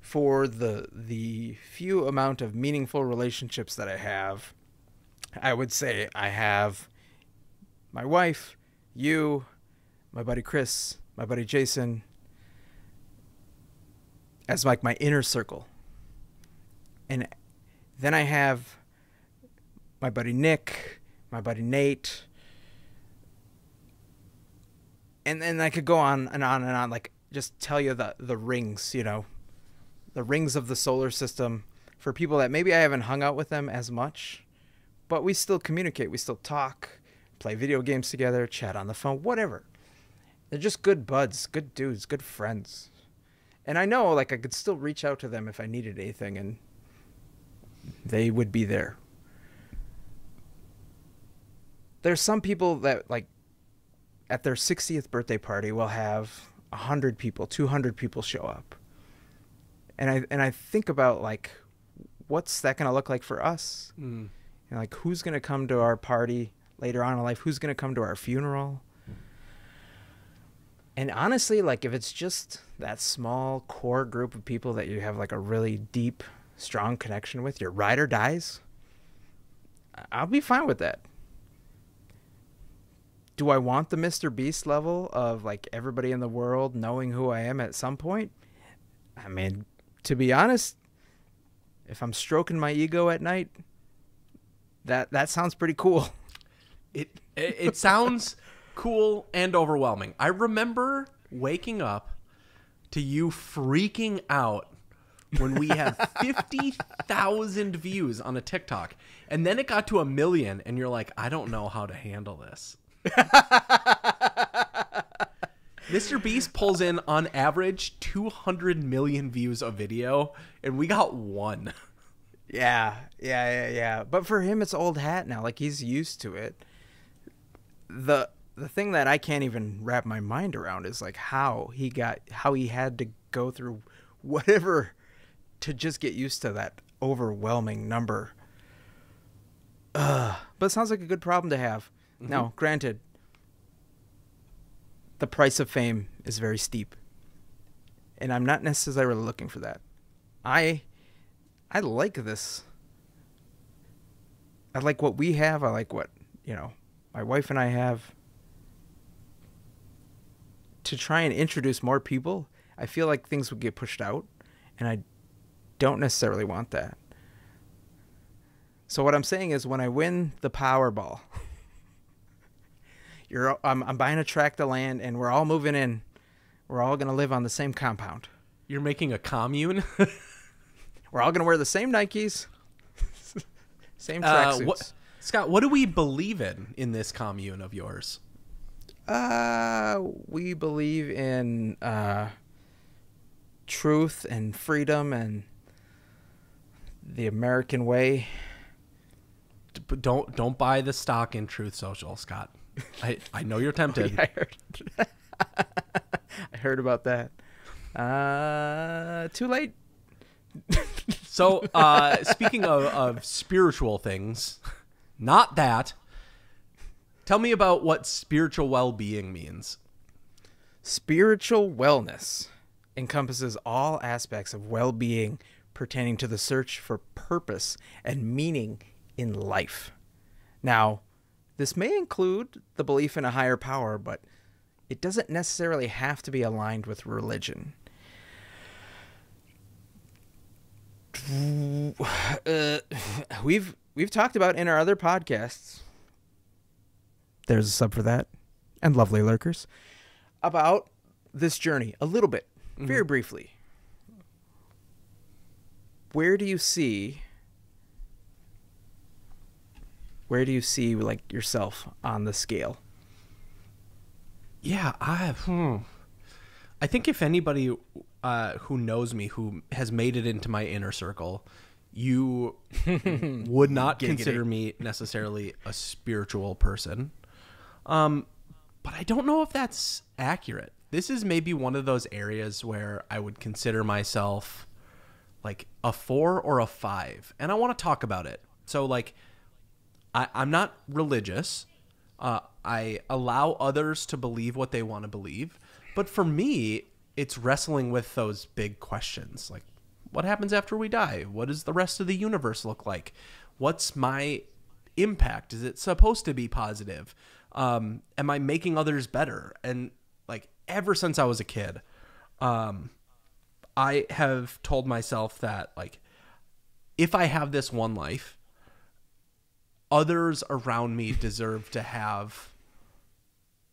for the few amount of meaningful relationships that I have. I would say I have my wife, you, my buddy Chris, my buddy Jason, as like my inner circle. And then I have my buddy Nick, my buddy Nate, and then I could go on and on and on, like just tell you the rings, the rings of the solar system for people that maybe I haven't hung out with them as much, but we still communicate, we still talk, play video games together, chat on the phone, whatever. They're just good buds, good dudes, good friends. And I know, like, I could still reach out to them if I needed anything, and they would be there. There's some people that, like, at their 60th birthday party will have 100 people, 200 people show up. I think about like, what's that going to look like for us? And like, who's going to come to our party later on in life? Who's going to come to our funeral? And honestly, like if it's just that small core group of people that you have like a really deep, strong connection with, your ride or dies, I'll be fine with that. Do I want the Mr. Beast level of like everybody in the world knowing who I am at some point? I mean, to be honest, if I'm stroking my ego at night, that sounds pretty cool. It sounds cool and overwhelming. I remember waking up to you freaking out when we had 50,000 views on a TikTok, and then it got to 1 million, and you're like, I don't know how to handle this. Mr. Beast pulls in on average 200 million views a video, and we got 1. Yeah. But for him, it's old hat now. Like, he's used to it. The thing that I can't even wrap my mind around is like how he had to go through whatever to just get used to that overwhelming number. But it sounds like a good problem to have. Now, granted, the price of fame is very steep, and I'm not necessarily looking for that. I like this. I like what we have. I like what, my wife and I have. To try and introduce more people, I feel like things would get pushed out, and I don't necessarily want that. So what I'm saying is, when I win the Powerball, I'm buying a tract of land, and we're all moving in. We're all going to live on the same compound. You're making a commune? We're all going to wear the same Nikes, same tracksuits. Scott, what do we believe in this commune of yours? We believe in truth and freedom and the American way. Don't buy the stock in Truth Social, Scott. I know you're tempted. Oh, yeah, I heard about that. Too late. So, speaking of spiritual things, not that. Tell me about what spiritual well-being means. Spiritual wellness encompasses all aspects of well-being pertaining to the search for purpose and meaning in life. Now, this may include the belief in a higher power, but it doesn't necessarily have to be aligned with religion. We've talked about in our other podcasts, there's a sub for that, and lovely lurkers, about this journey a little bit, very briefly. Where do you see like yourself on the scale? Yeah, I think if anybody who knows me, who has made it into my inner circle, you would not consider me necessarily a spiritual person. But I don't know if that's accurate. This is maybe one of those areas where I would consider myself like a 4 or a 5. And I want to talk about it. So like, I'm not religious. I allow others to believe what they want to believe. But for me, it's wrestling with those big questions. Like, what happens after we die? What does the rest of the universe look like? What's my impact? Is it supposed to be positive? Am I making others better? And like, ever since I was a kid, I have told myself that like, if I have this one life, others around me deserve to have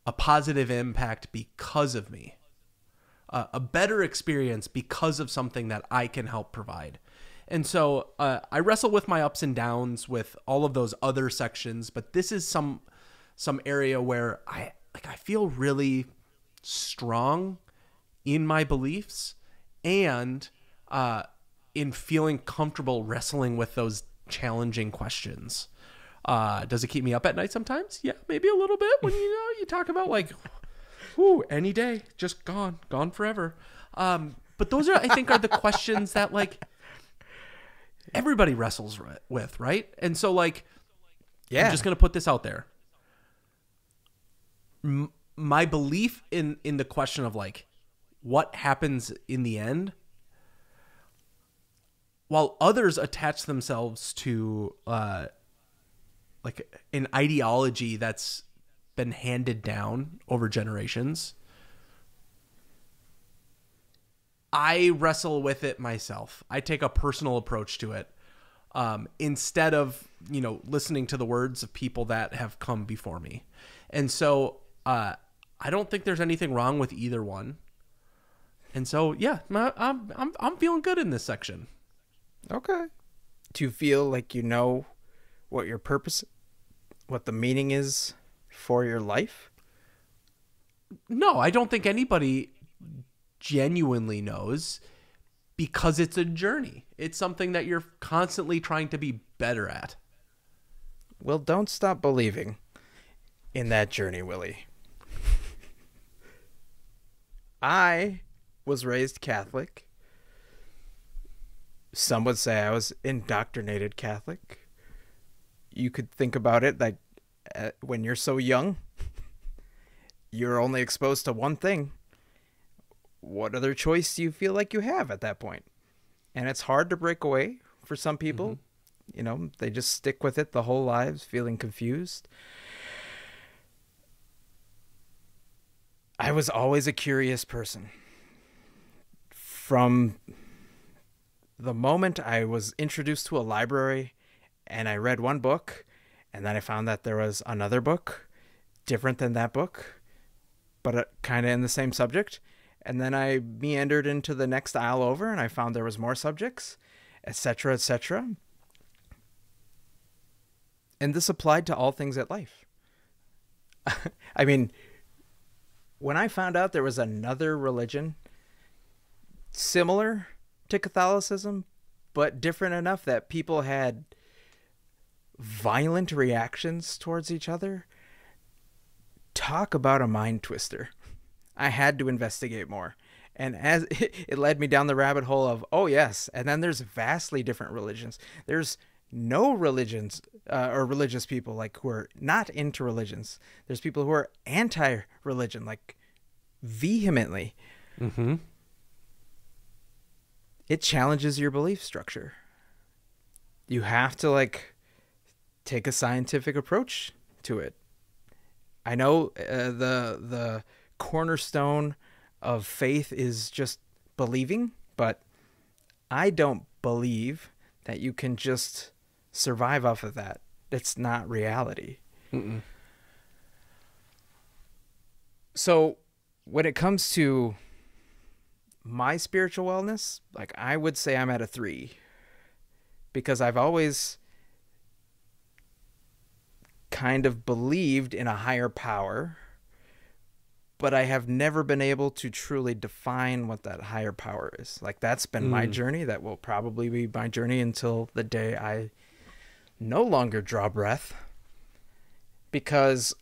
a positive impact because of me, a better experience because of something that I can help provide. And so I wrestle with my ups and downs with all of those other sections, but this is some area where I feel really strong in my beliefs and in feeling comfortable wrestling with those challenging questions. Does it keep me up at night sometimes? Yeah, maybe a little bit when you talk about like, any day, just gone forever. But those are, I think, are the questions that like everybody wrestles with, right? And so like, yeah, I'm just going to put this out there. My belief in the question of like what happens in the end, while others attach themselves to like an ideology that's been handed down over generations, I wrestle with it myself. I take a personal approach to it, instead of, listening to the words of people that have come before me. And so I don't think there's anything wrong with either one. And so, yeah, I'm feeling good in this section. Okay. Do you feel like you know what your purpose, what the meaning is for your life? No, I don't think anybody genuinely knows, because it's a journey. It's something that you're constantly trying to be better at. Well, don't stop believing in that journey, Willie. I was raised Catholic. Some would say I was indoctrinated Catholic. You could think about it like when you're so young, you're only exposed to one thing. What other choice do you feel like you have at that point? And it's hard to break away for some people. Mm-hmm. They just stick with it the whole lives, feeling confused. I was always a curious person. From the moment I was introduced to a library and I read one book, and then I found that there was another book different than that book, but kind of in the same subject. And then I meandered into the next aisle over and I found there was more subjects, etc., etc. And this applied to all things at life. I mean, when I found out there was another religion similar to Catholicism, but different enough that people had violent reactions towards each other, talk about a mind twister. I had to investigate more. And as it led me down the rabbit hole of, oh yes, and then there's vastly different religions. There's no religions or religious people like who are not into religions. There's people who are anti-religion, like vehemently. Mm-hmm. It challenges your belief structure. You have to like take a scientific approach to it. I know the cornerstone of faith is just believing, but I don't believe that you can just survive off of that. It's not reality. Mm-mm. So when it comes to my spiritual wellness, like I would say I'm at a 3, because I've always kind of believed in a higher power, but I have never been able to truly define what that higher power is. Like that's been my journey. That will probably be my journey until the day I no longer draw breath. Because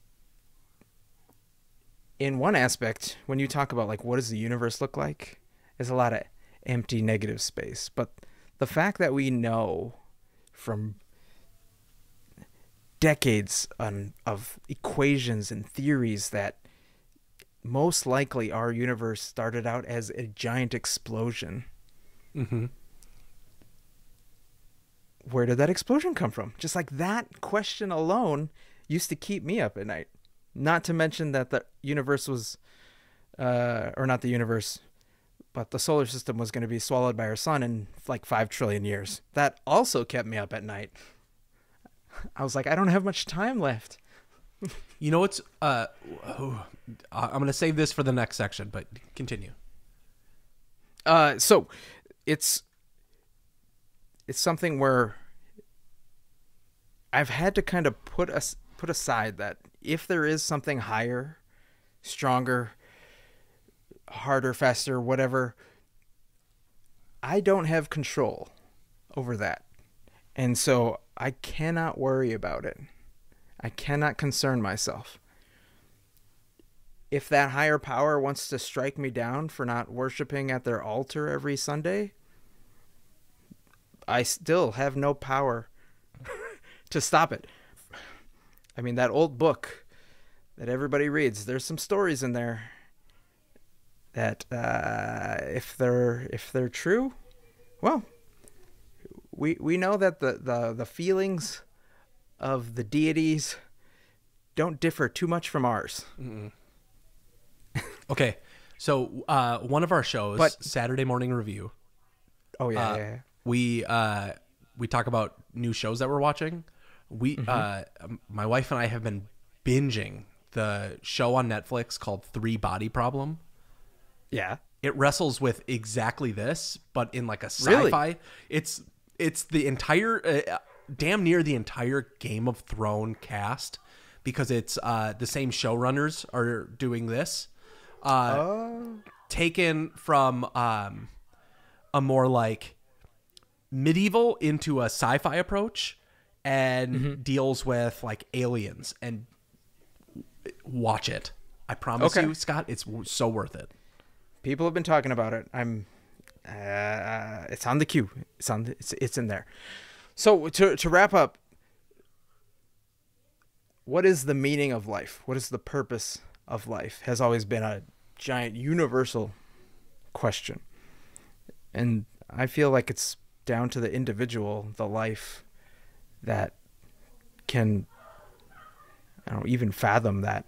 in one aspect, when you talk about like what does the universe look like, there's a lot of empty negative space. But the fact that we know from decades of equations and theories that most likely our universe started out as a giant explosion. Mm-hmm. Where did that explosion come from? Just like that question alone used to keep me up at night. Not to mention that the universe was, or not the universe, but the solar system was going to be swallowed by our sun in like 5 trillion years. That also kept me up at night. I was like, I don't have much time left. You know what's I'm going to save this for the next section, but continue. So it's something where I've had to kind of put aside that if there is something higher, stronger, harder, faster, whatever, I don't have control over that. And so I cannot worry about it. I cannot concern myself. if that higher power wants to strike me down for not worshiping at their altar every Sunday, I still have no power to stop it. I mean, that old book that everybody reads, there's some stories in there that if they're true, well, we know that the feelings of the deities don't differ too much from ours. Mm-mm. Okay, so one of our shows, Saturday Morning Review. Oh yeah. We talk about new shows that we're watching. My wife and I have been binging the show on Netflix called 3 Body Problem. Yeah. It wrestles with exactly this, but in like a sci-fi. Really? It's the entire, damn near the entire Game of Thrones cast, because it's the same showrunners are doing this. Taken from a more like medieval into a sci-fi approach, and deals with like aliens. And watch it. I promise you, Scott, it's so worth it. People have been talking about it. It's on the queue. It's in there. So to wrap up, what is the meaning of life? What is the purpose of life? Has always been a giant universal question. And I feel like it's down to the individual, the life that can, I don't know, even fathom that.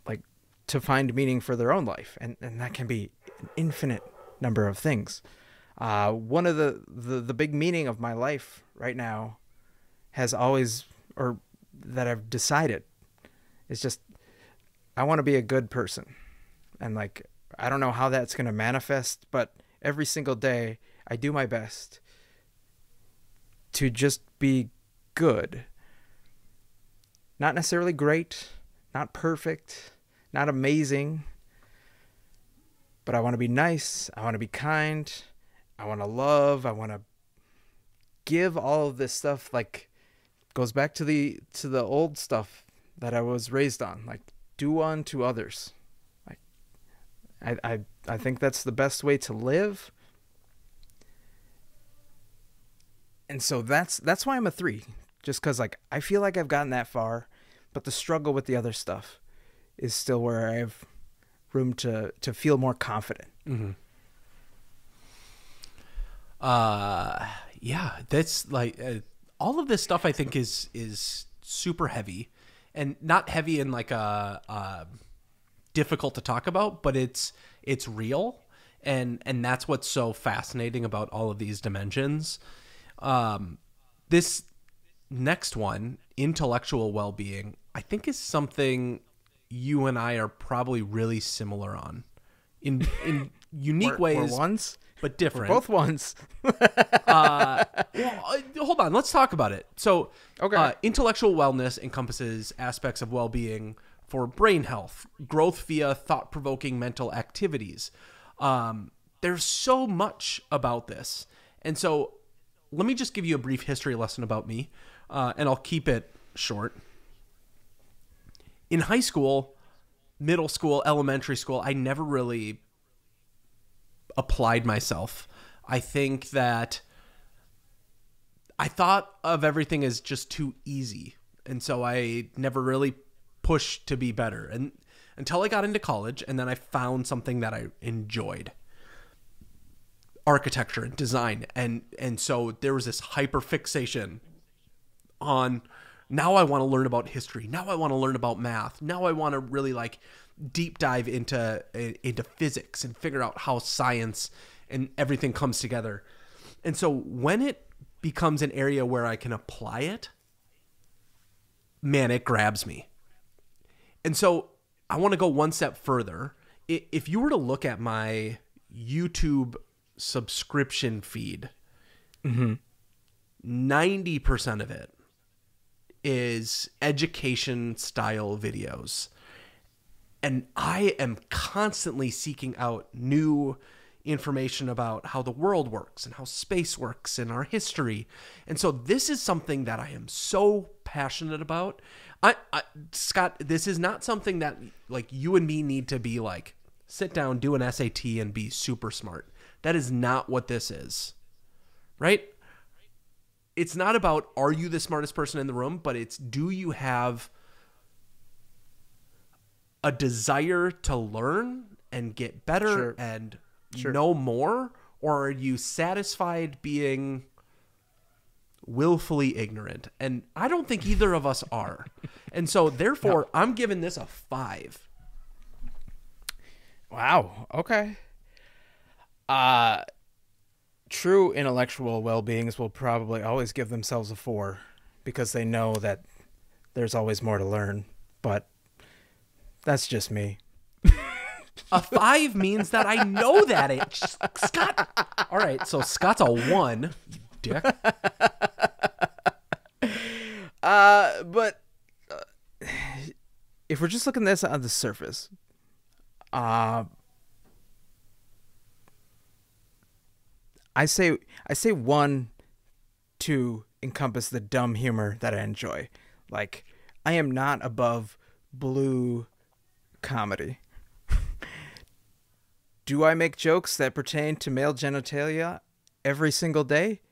Like, to find meaning for their own life. And that can be an infinite number of things. One of the big meaning of my life right now has always, or that I've decided, is just, I want to be a good person. And like, I don't know how that's going to manifest, but every single day I do my best to just be good. Not necessarily great, not perfect, not amazing, but I want to be nice. I want to be kind. I want to love. I want to give all of this stuff. Like, goes back to the old stuff that I was raised on. Like, do unto others. Like, I think that's the best way to live. And so that's why I'm a 3. Just because, like, I feel like I've gotten that far, but the struggle with the other stuff is still where I have room to feel more confident. Yeah, that's like all of this stuff I think is super heavy, and not heavy in like a difficult to talk about, but it's real, and that's what's so fascinating about all of these dimensions. This next one, intellectual well-being, I think is something you and I are probably really similar on in unique ways. We're ones, but different. We're both ones. Well, hold on. Let's talk about it. So, intellectual wellness encompasses aspects of well-being for brain health, growth via thought-provoking mental activities. There's so much about this. And so let me just give you a brief history lesson about me, and I'll keep it short. In high school, middle school, elementary school, I never really applied myself. I think that I thought of everything as just too easy. And so I never really pushed to be better. And until I got into college, and then I found something that I enjoyed. Architecture and design. And so there was this hyperfixation on, now I want to learn about history. Now I want to learn about math. Now I want to really like deep dive into physics and figure out how science and everything comes together. And so when it becomes an area where I can apply it, man, it grabs me. And so I want to go one step further. If you were to look at my YouTube subscription feed, 90% of it is education style videos. And I am constantly seeking out new information about how the world works and how space works and our history. And so this is something that I am so passionate about. Scott, this is not something that like you and me need to be like, sit down, do an SAT and be super smart. That is not what this is, right? It's not about, are you the smartest person in the room, but it's, do you have a desire to learn and get better and know more? Or are you satisfied being willfully ignorant? And I don't think either of us are. And so therefore, no. I'm giving this a 5. Wow. Okay. True intellectual well-beings will probably always give themselves a 4 because they know that there's always more to learn. But that's just me. A 5 means that I know that. Scott. All right, so Scott's a 1. You dick. But if we're just looking at this on the surface, I say 1 to encompass the dumb humor that I enjoy. Like, I am not above blue comedy. Do I make jokes that pertain to male genitalia every single day?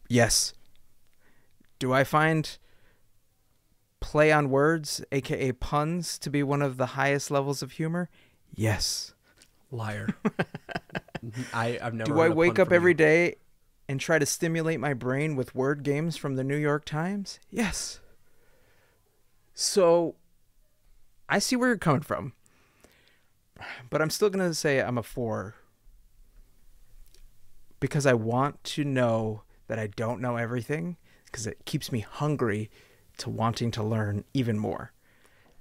Yes. Do I find play on words, aka puns, to be one of the highest levels of humor? Yes. Liar. I've never. Do I wake up every day and try to stimulate my brain with word games from the New York Times? Yes. So I see where you're coming from. But I'm still going to say I'm a 4 because I want to know that I don't know everything, because it keeps me hungry to wanting to learn even more.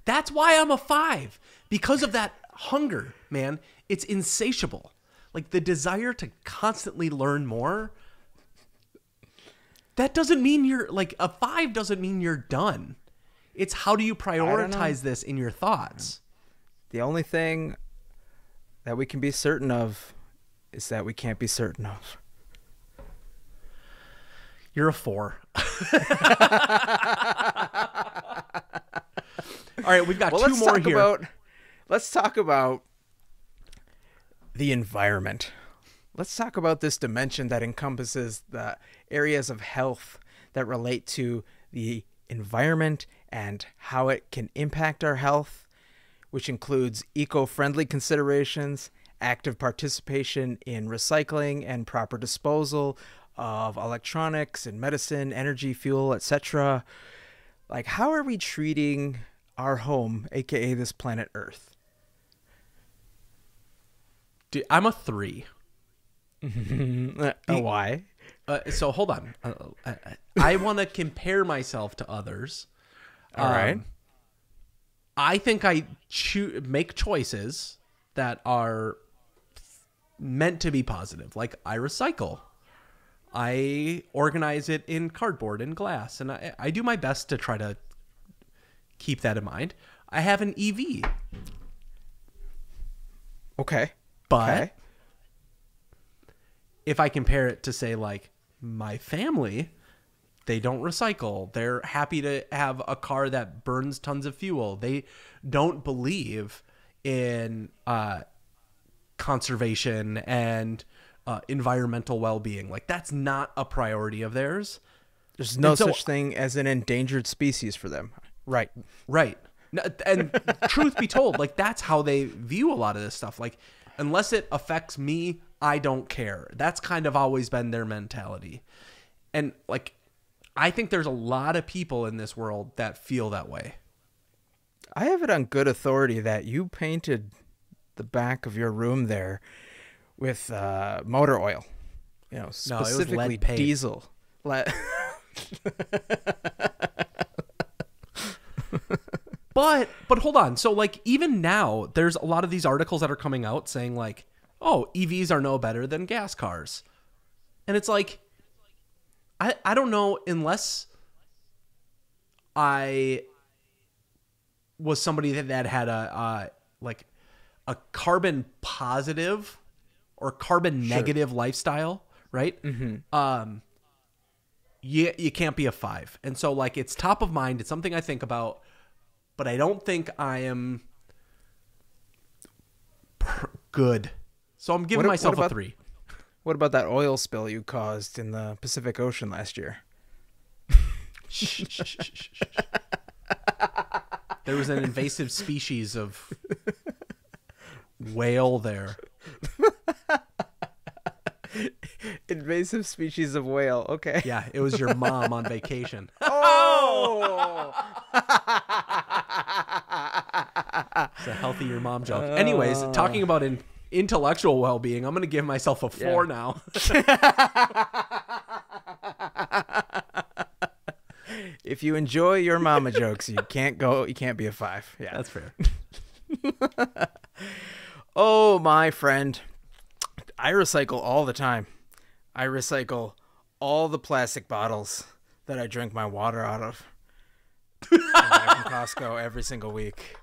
That's why I'm a 5, because of that hunger, man. It's insatiable. Like the desire to constantly learn more. That doesn't mean you're like, a 5 doesn't mean you're done. It's how do you prioritize this in your thoughts? The only thing that we can be certain of is that we can't be certain of. You're a 4. All right, we've got 2 more here. Let's talk about the environment. Let's talk about this dimension that encompasses the areas of health that relate to the environment and how it can impact our health, which includes eco-friendly considerations, active participation in recycling and proper disposal of electronics and medicine, energy, fuel, etc. Like, how are we treating our home, aka this planet Earth? Dude, I'm a 3. Why? So hold on. I want to compare myself to others. All right. I think I make choices that are meant to be positive. Like, I recycle. I organize it in cardboard and glass. And I do my best to try to keep that in mind. I have an EV. Okay. But if I compare it to, say, like, my family, they don't recycle. They're happy to have a car that burns tons of fuel. They don't believe in conservation and environmental well-being. Like, that's not a priority of theirs. There's no such thing as an endangered species for them. Right. And truth be told, like, that's how they view a lot of this stuff. Like, unless it affects me, I don't care. That's kind of always been their mentality. And, like, I think there's a lot of people in this world that feel that way. I have it on good authority that you painted the back of your room there with motor oil. You know, specifically diesel. But hold on. So, like, even now, there's a lot of these articles that are coming out saying, like, oh, EVs are no better than gas cars. And it's like, I don't know, unless I was somebody that had a carbon positive or carbon negative lifestyle, right? Mm-hmm. you can't be a 5. And so like it's top of mind. It's something I think about, but I don't think I am good. So I'm giving myself a 3. What about that oil spill you caused in the Pacific Ocean last year? There was an invasive species of whale there. Invasive species of whale. Okay. Yeah, it was your mom on vacation. Oh! It's a healthy your mom joke. Anyways, talking about intellectual well-being, I'm going to give myself a 4 now. If you enjoy your mama jokes, you can't be a 5. Yeah, that's fair. Oh, my friend. I recycle all the time. I recycle all the plastic bottles that I drink my water out of. I buy from Costco every single week.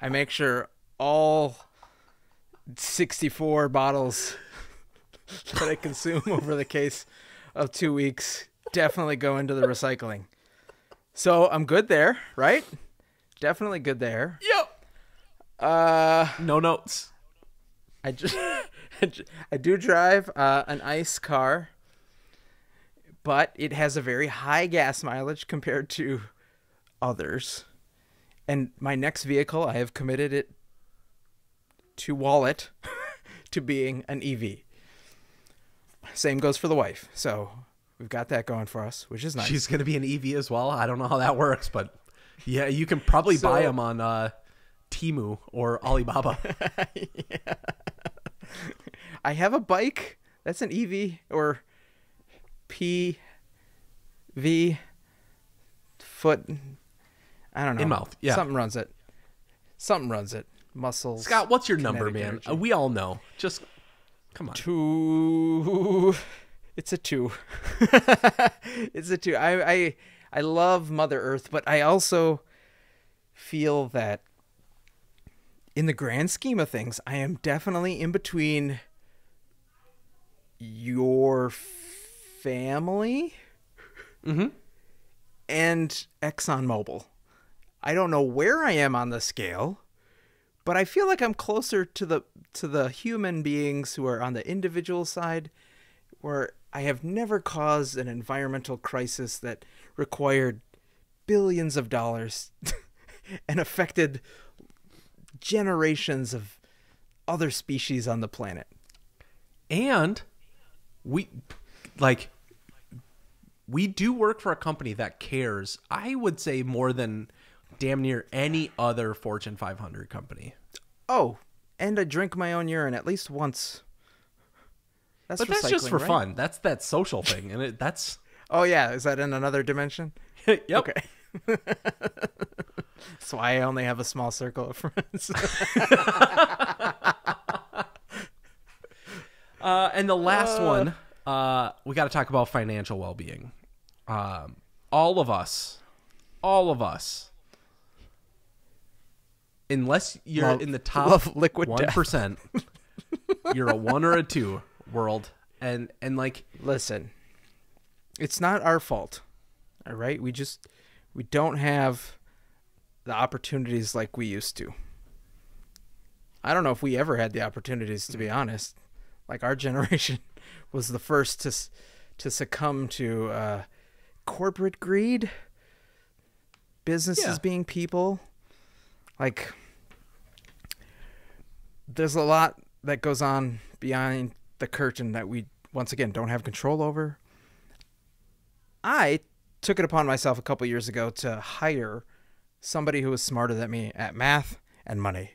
I make sure all 64 bottles that I consume over the case of 2 weeks definitely go into the recycling. So I'm good there, right? Definitely good there. Yep. No notes. I do drive an ICE car, but it has a very high gas mileage compared to others. And my next vehicle, I have committed it to wallet to being an EV. Same goes for the wife. So we've got that going for us, which is nice. She's going to be an EV as well. I don't know how that works, but yeah, you can probably buy them on Temu or Alibaba. Yeah. I have a bike that's an EV or PV foot. I don't know. In mouth. Yeah. Something runs it. Muscles. Scott, what's your number, man? We all know. Just come on. 2. It's a 2. It's a 2. I love Mother Earth, but I also feel that in the grand scheme of things, I am definitely in between your family and ExxonMobil. I don't know where I am on the scale, but I feel like I'm closer to the human beings who are on the individual side, where I have never caused an environmental crisis that required billions of dollars and affected generations of other species on the planet. And we do work for a company that cares, I would say, more than damn near any other Fortune 500 company. Oh, and I drink my own urine at least once. But that's just for fun. That's that social thing, and that's. Oh yeah, is that in another dimension? Yep. Okay. That's why I only have a small circle of friends. And the last one, we got to talk about financial well-being. All of us, unless you're in the top liquid 1%, you're a 1 or a 2 world. And like, listen, it's not our fault. All right. We don't have the opportunities like we used to. I don't know if we ever had the opportunities, to be honest. Like, our generation was the first to succumb to corporate greed, businesses being people. Like, there's a lot that goes on behind the curtain that we, once again, don't have control over. I took it upon myself a couple years ago to hire somebody who was smarter than me at math and money.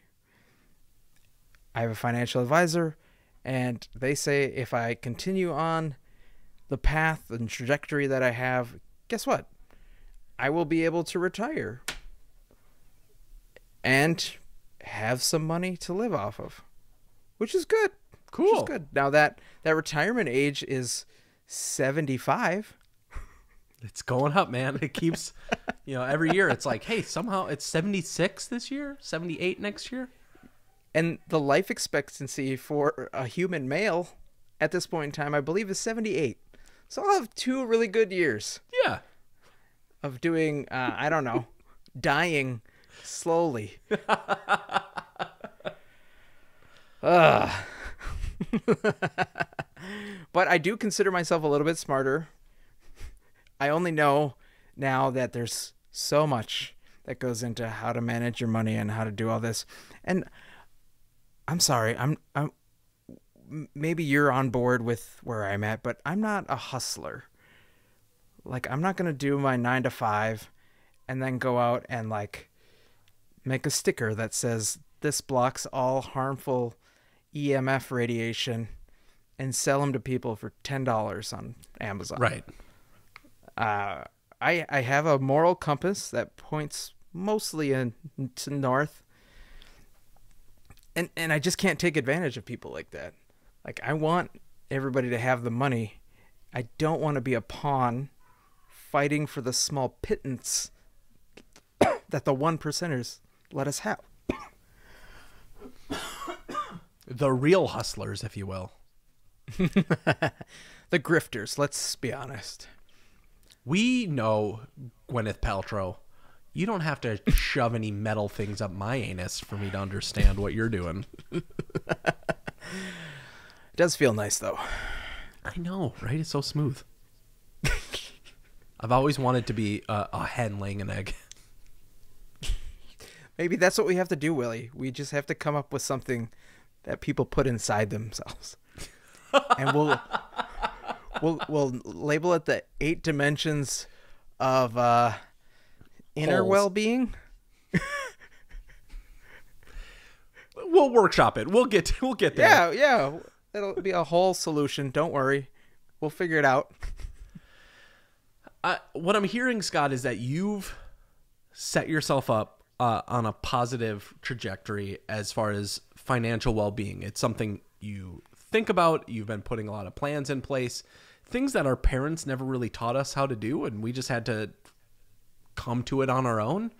I have a financial advisor, and they say if I continue on the path and trajectory that I have, guess what? I will be able to retire and have some money to live off of, which is good. Cool. Which is good. Now that retirement age is 75. It's going up, man. It keeps, every year it's like, hey, somehow it's 76 this year, 78 next year. And the life expectancy for a human male at this point in time, I believe, is 78. So I'll have 2 really good years. Yeah. Of doing, I don't know, dying slowly. But I do consider myself a little bit smarter. I only know now that there's so much that goes into how to manage your money and how to do all this. And I'm sorry, I'm maybe you're on board with where I'm at, but I'm not a hustler. Like, I'm not going to do my 9 to 5 and then go out and like make a sticker that says this blocks all harmful EMF radiation and sell them to people for $10 on Amazon. Right. I have a moral compass that points mostly to north. And I just can't take advantage of people like that. Like, I want everybody to have the money. I don't want to be a pawn fighting for the small pittance that the 1%ers let us have. The real hustlers, if you will. The grifters, let's be honest. We know, Gwyneth Paltrow, you don't have to shove any metal things up my anus for me to understand what you're doing. It does feel nice, though. I know, right? It's so smooth. I've always wanted to be a hen laying an egg. Maybe that's what we have to do, Willie. We just have to come up with something that people put inside themselves. And we'll label it the 8 dimensions of inner Holes. well-being. We'll workshop it. We'll get there. Yeah. It'll be a whole solution. Don't worry. We'll figure it out. What I'm hearing, Scott, is that you've set yourself up on a positive trajectory as far as financial well-being. It's something you think about. You've been putting a lot of plans in place, things that our parents never really taught us how to do, and we just had to come to it on our own.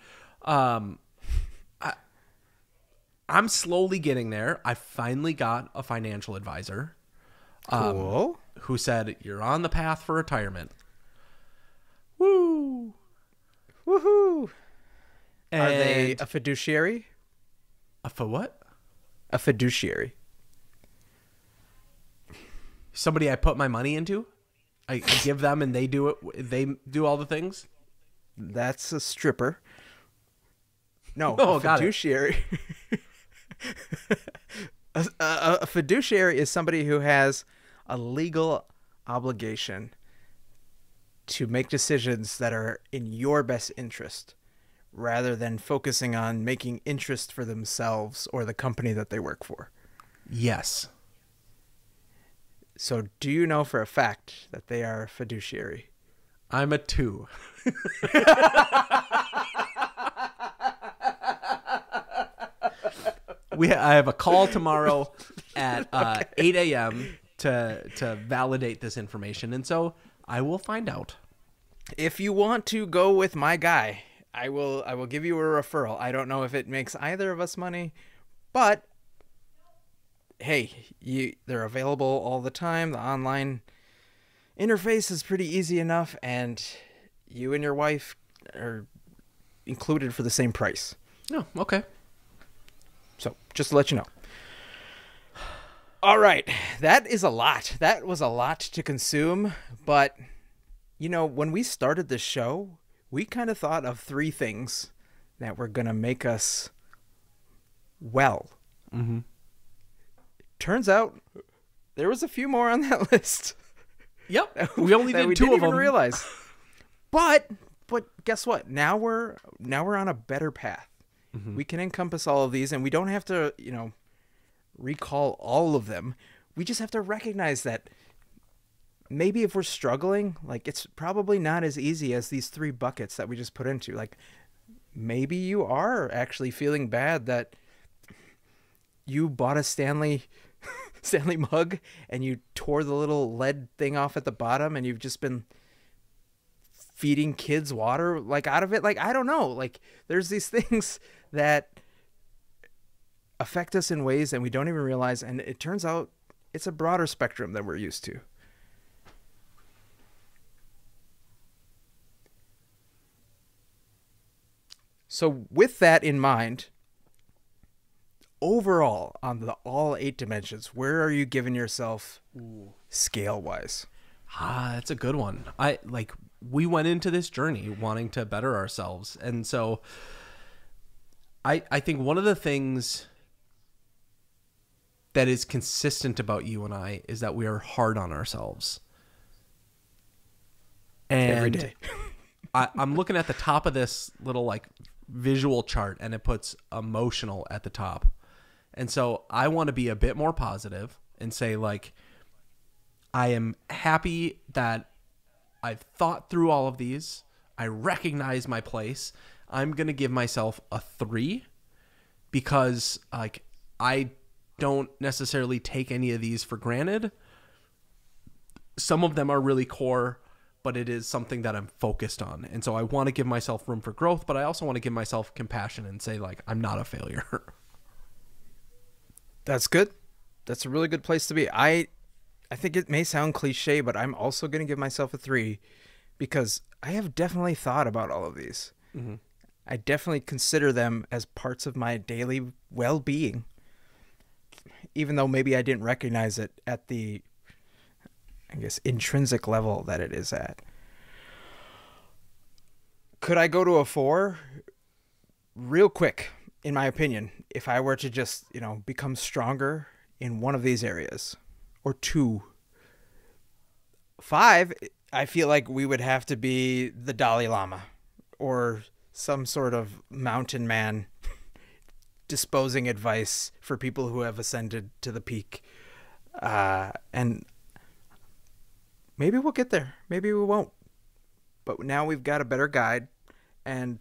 I'm slowly getting there. I finally got a financial advisor Cool. who said, you're on the path for retirement. Woo! Woohoo! And Are they a fiduciary? for what? A fiduciary. Somebody I put my money into? I give them and they do it. They do all the things? That's a stripper. No, Oh, a got it. fiduciary. A fiduciary is somebody who has a legal obligation to make decisions that are in your best interest, rather than focusing on making interest for themselves or the company that they work for. Yes. So do you know for a fact that they are a fiduciary? I'm a 2. I have a call tomorrow at 8 a.m. to validate this information, and so I will find out. If you want to go with my guy, I will give you a referral. I don't know if it makes either of us money, but hey, they're available all the time. The online interface is pretty easy enough, and you and your wife are included for the same price. Oh, okay. So just to let you know. All right. That is a lot. That was a lot to consume. But, you know, when we started this show, we kind of thought of 3 things that were going to make us well. Mm-hmm. Turns out there was a few more on that list. Yep. We only did 2 didn't of even them. realize. But guess what? Now we're on a better path. Mm-hmm. We can encompass all of these, and we don't have to, recall all of them. We just have to recognize that maybe if we're struggling, like, it's probably not as easy as these 3 buckets that we just put into. Like, maybe you are actually feeling bad that you bought a Stanley mug and you tore the little lead thing off at the bottom, and you've just been feeding kids water like out of it. Like, I don't know. Like, there's these things that affect us in ways that we don't even realize, and it turns out it's a broader spectrum than we're used to. So with that in mind, overall on all 8 dimensions, where are you giving yourself scale wise? That's a good one. We went into this journey wanting to better ourselves. And so I think one of the things that is consistent about you and I is that we are hard on ourselves. And every day. I'm looking at the top of this little like visual chart, and it puts emotional at the top. And so I want to be a bit more positive and say, like, I am happy that I've thought through all of these. I recognize my place. I'm going to give myself a 3 because, like, I don't necessarily take any of these for granted. Some of them are really core, but it is something that I'm focused on. And so I want to give myself room for growth, but I also want to give myself compassion and say, like, I'm not a failure. That's good. That's a really good place to be. I think it may sound cliche, but I'm also going to give myself a 3 because I have definitely thought about all of these. Mm-hmm. I definitely consider them as parts of my daily well-being, even though maybe I didn't recognize it at the, I guess, intrinsic level that it is at. Could I go to a 4? Real quick, in my opinion, if I were to just, become stronger in one of these areas, or 2. 5, I feel like we would have to be the Dalai Lama or some sort of mountain man disposing advice for people who have ascended to the peak. And maybe we'll get there. Maybe we won't. But now we've got a better guide, and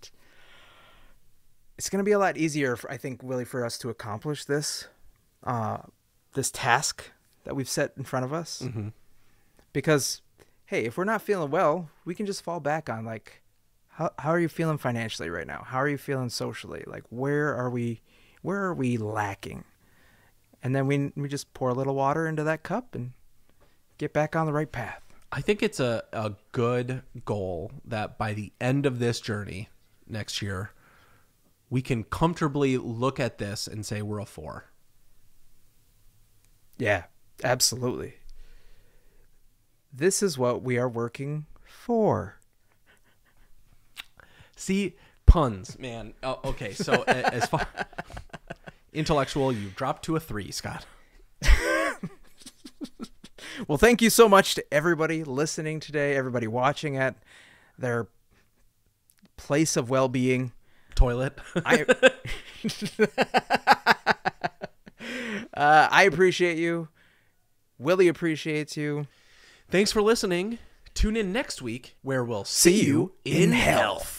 it's going to be a lot easier, I think, Willie, for us to accomplish this task that we've set in front of us. Mm-hmm. Because, hey, if we're not feeling well, we can just fall back on, like, how are you feeling financially right now? How are you feeling socially? Like, where are we lacking? And then we just pour a little water into that cup and get back on the right path. I think it's a good goal that by the end of this journey next year, we can comfortably look at this and say we're a 4. Yeah, absolutely. This is what we are working for. See, puns, man. Oh, okay, so as far intellectual, you dropped to a 3, Scott. Well, thank you so much to everybody listening today, everybody watching at their place of well-being. Toilet. I appreciate you. Willie appreciates you. Thanks for listening. Tune in next week where we'll see you in health.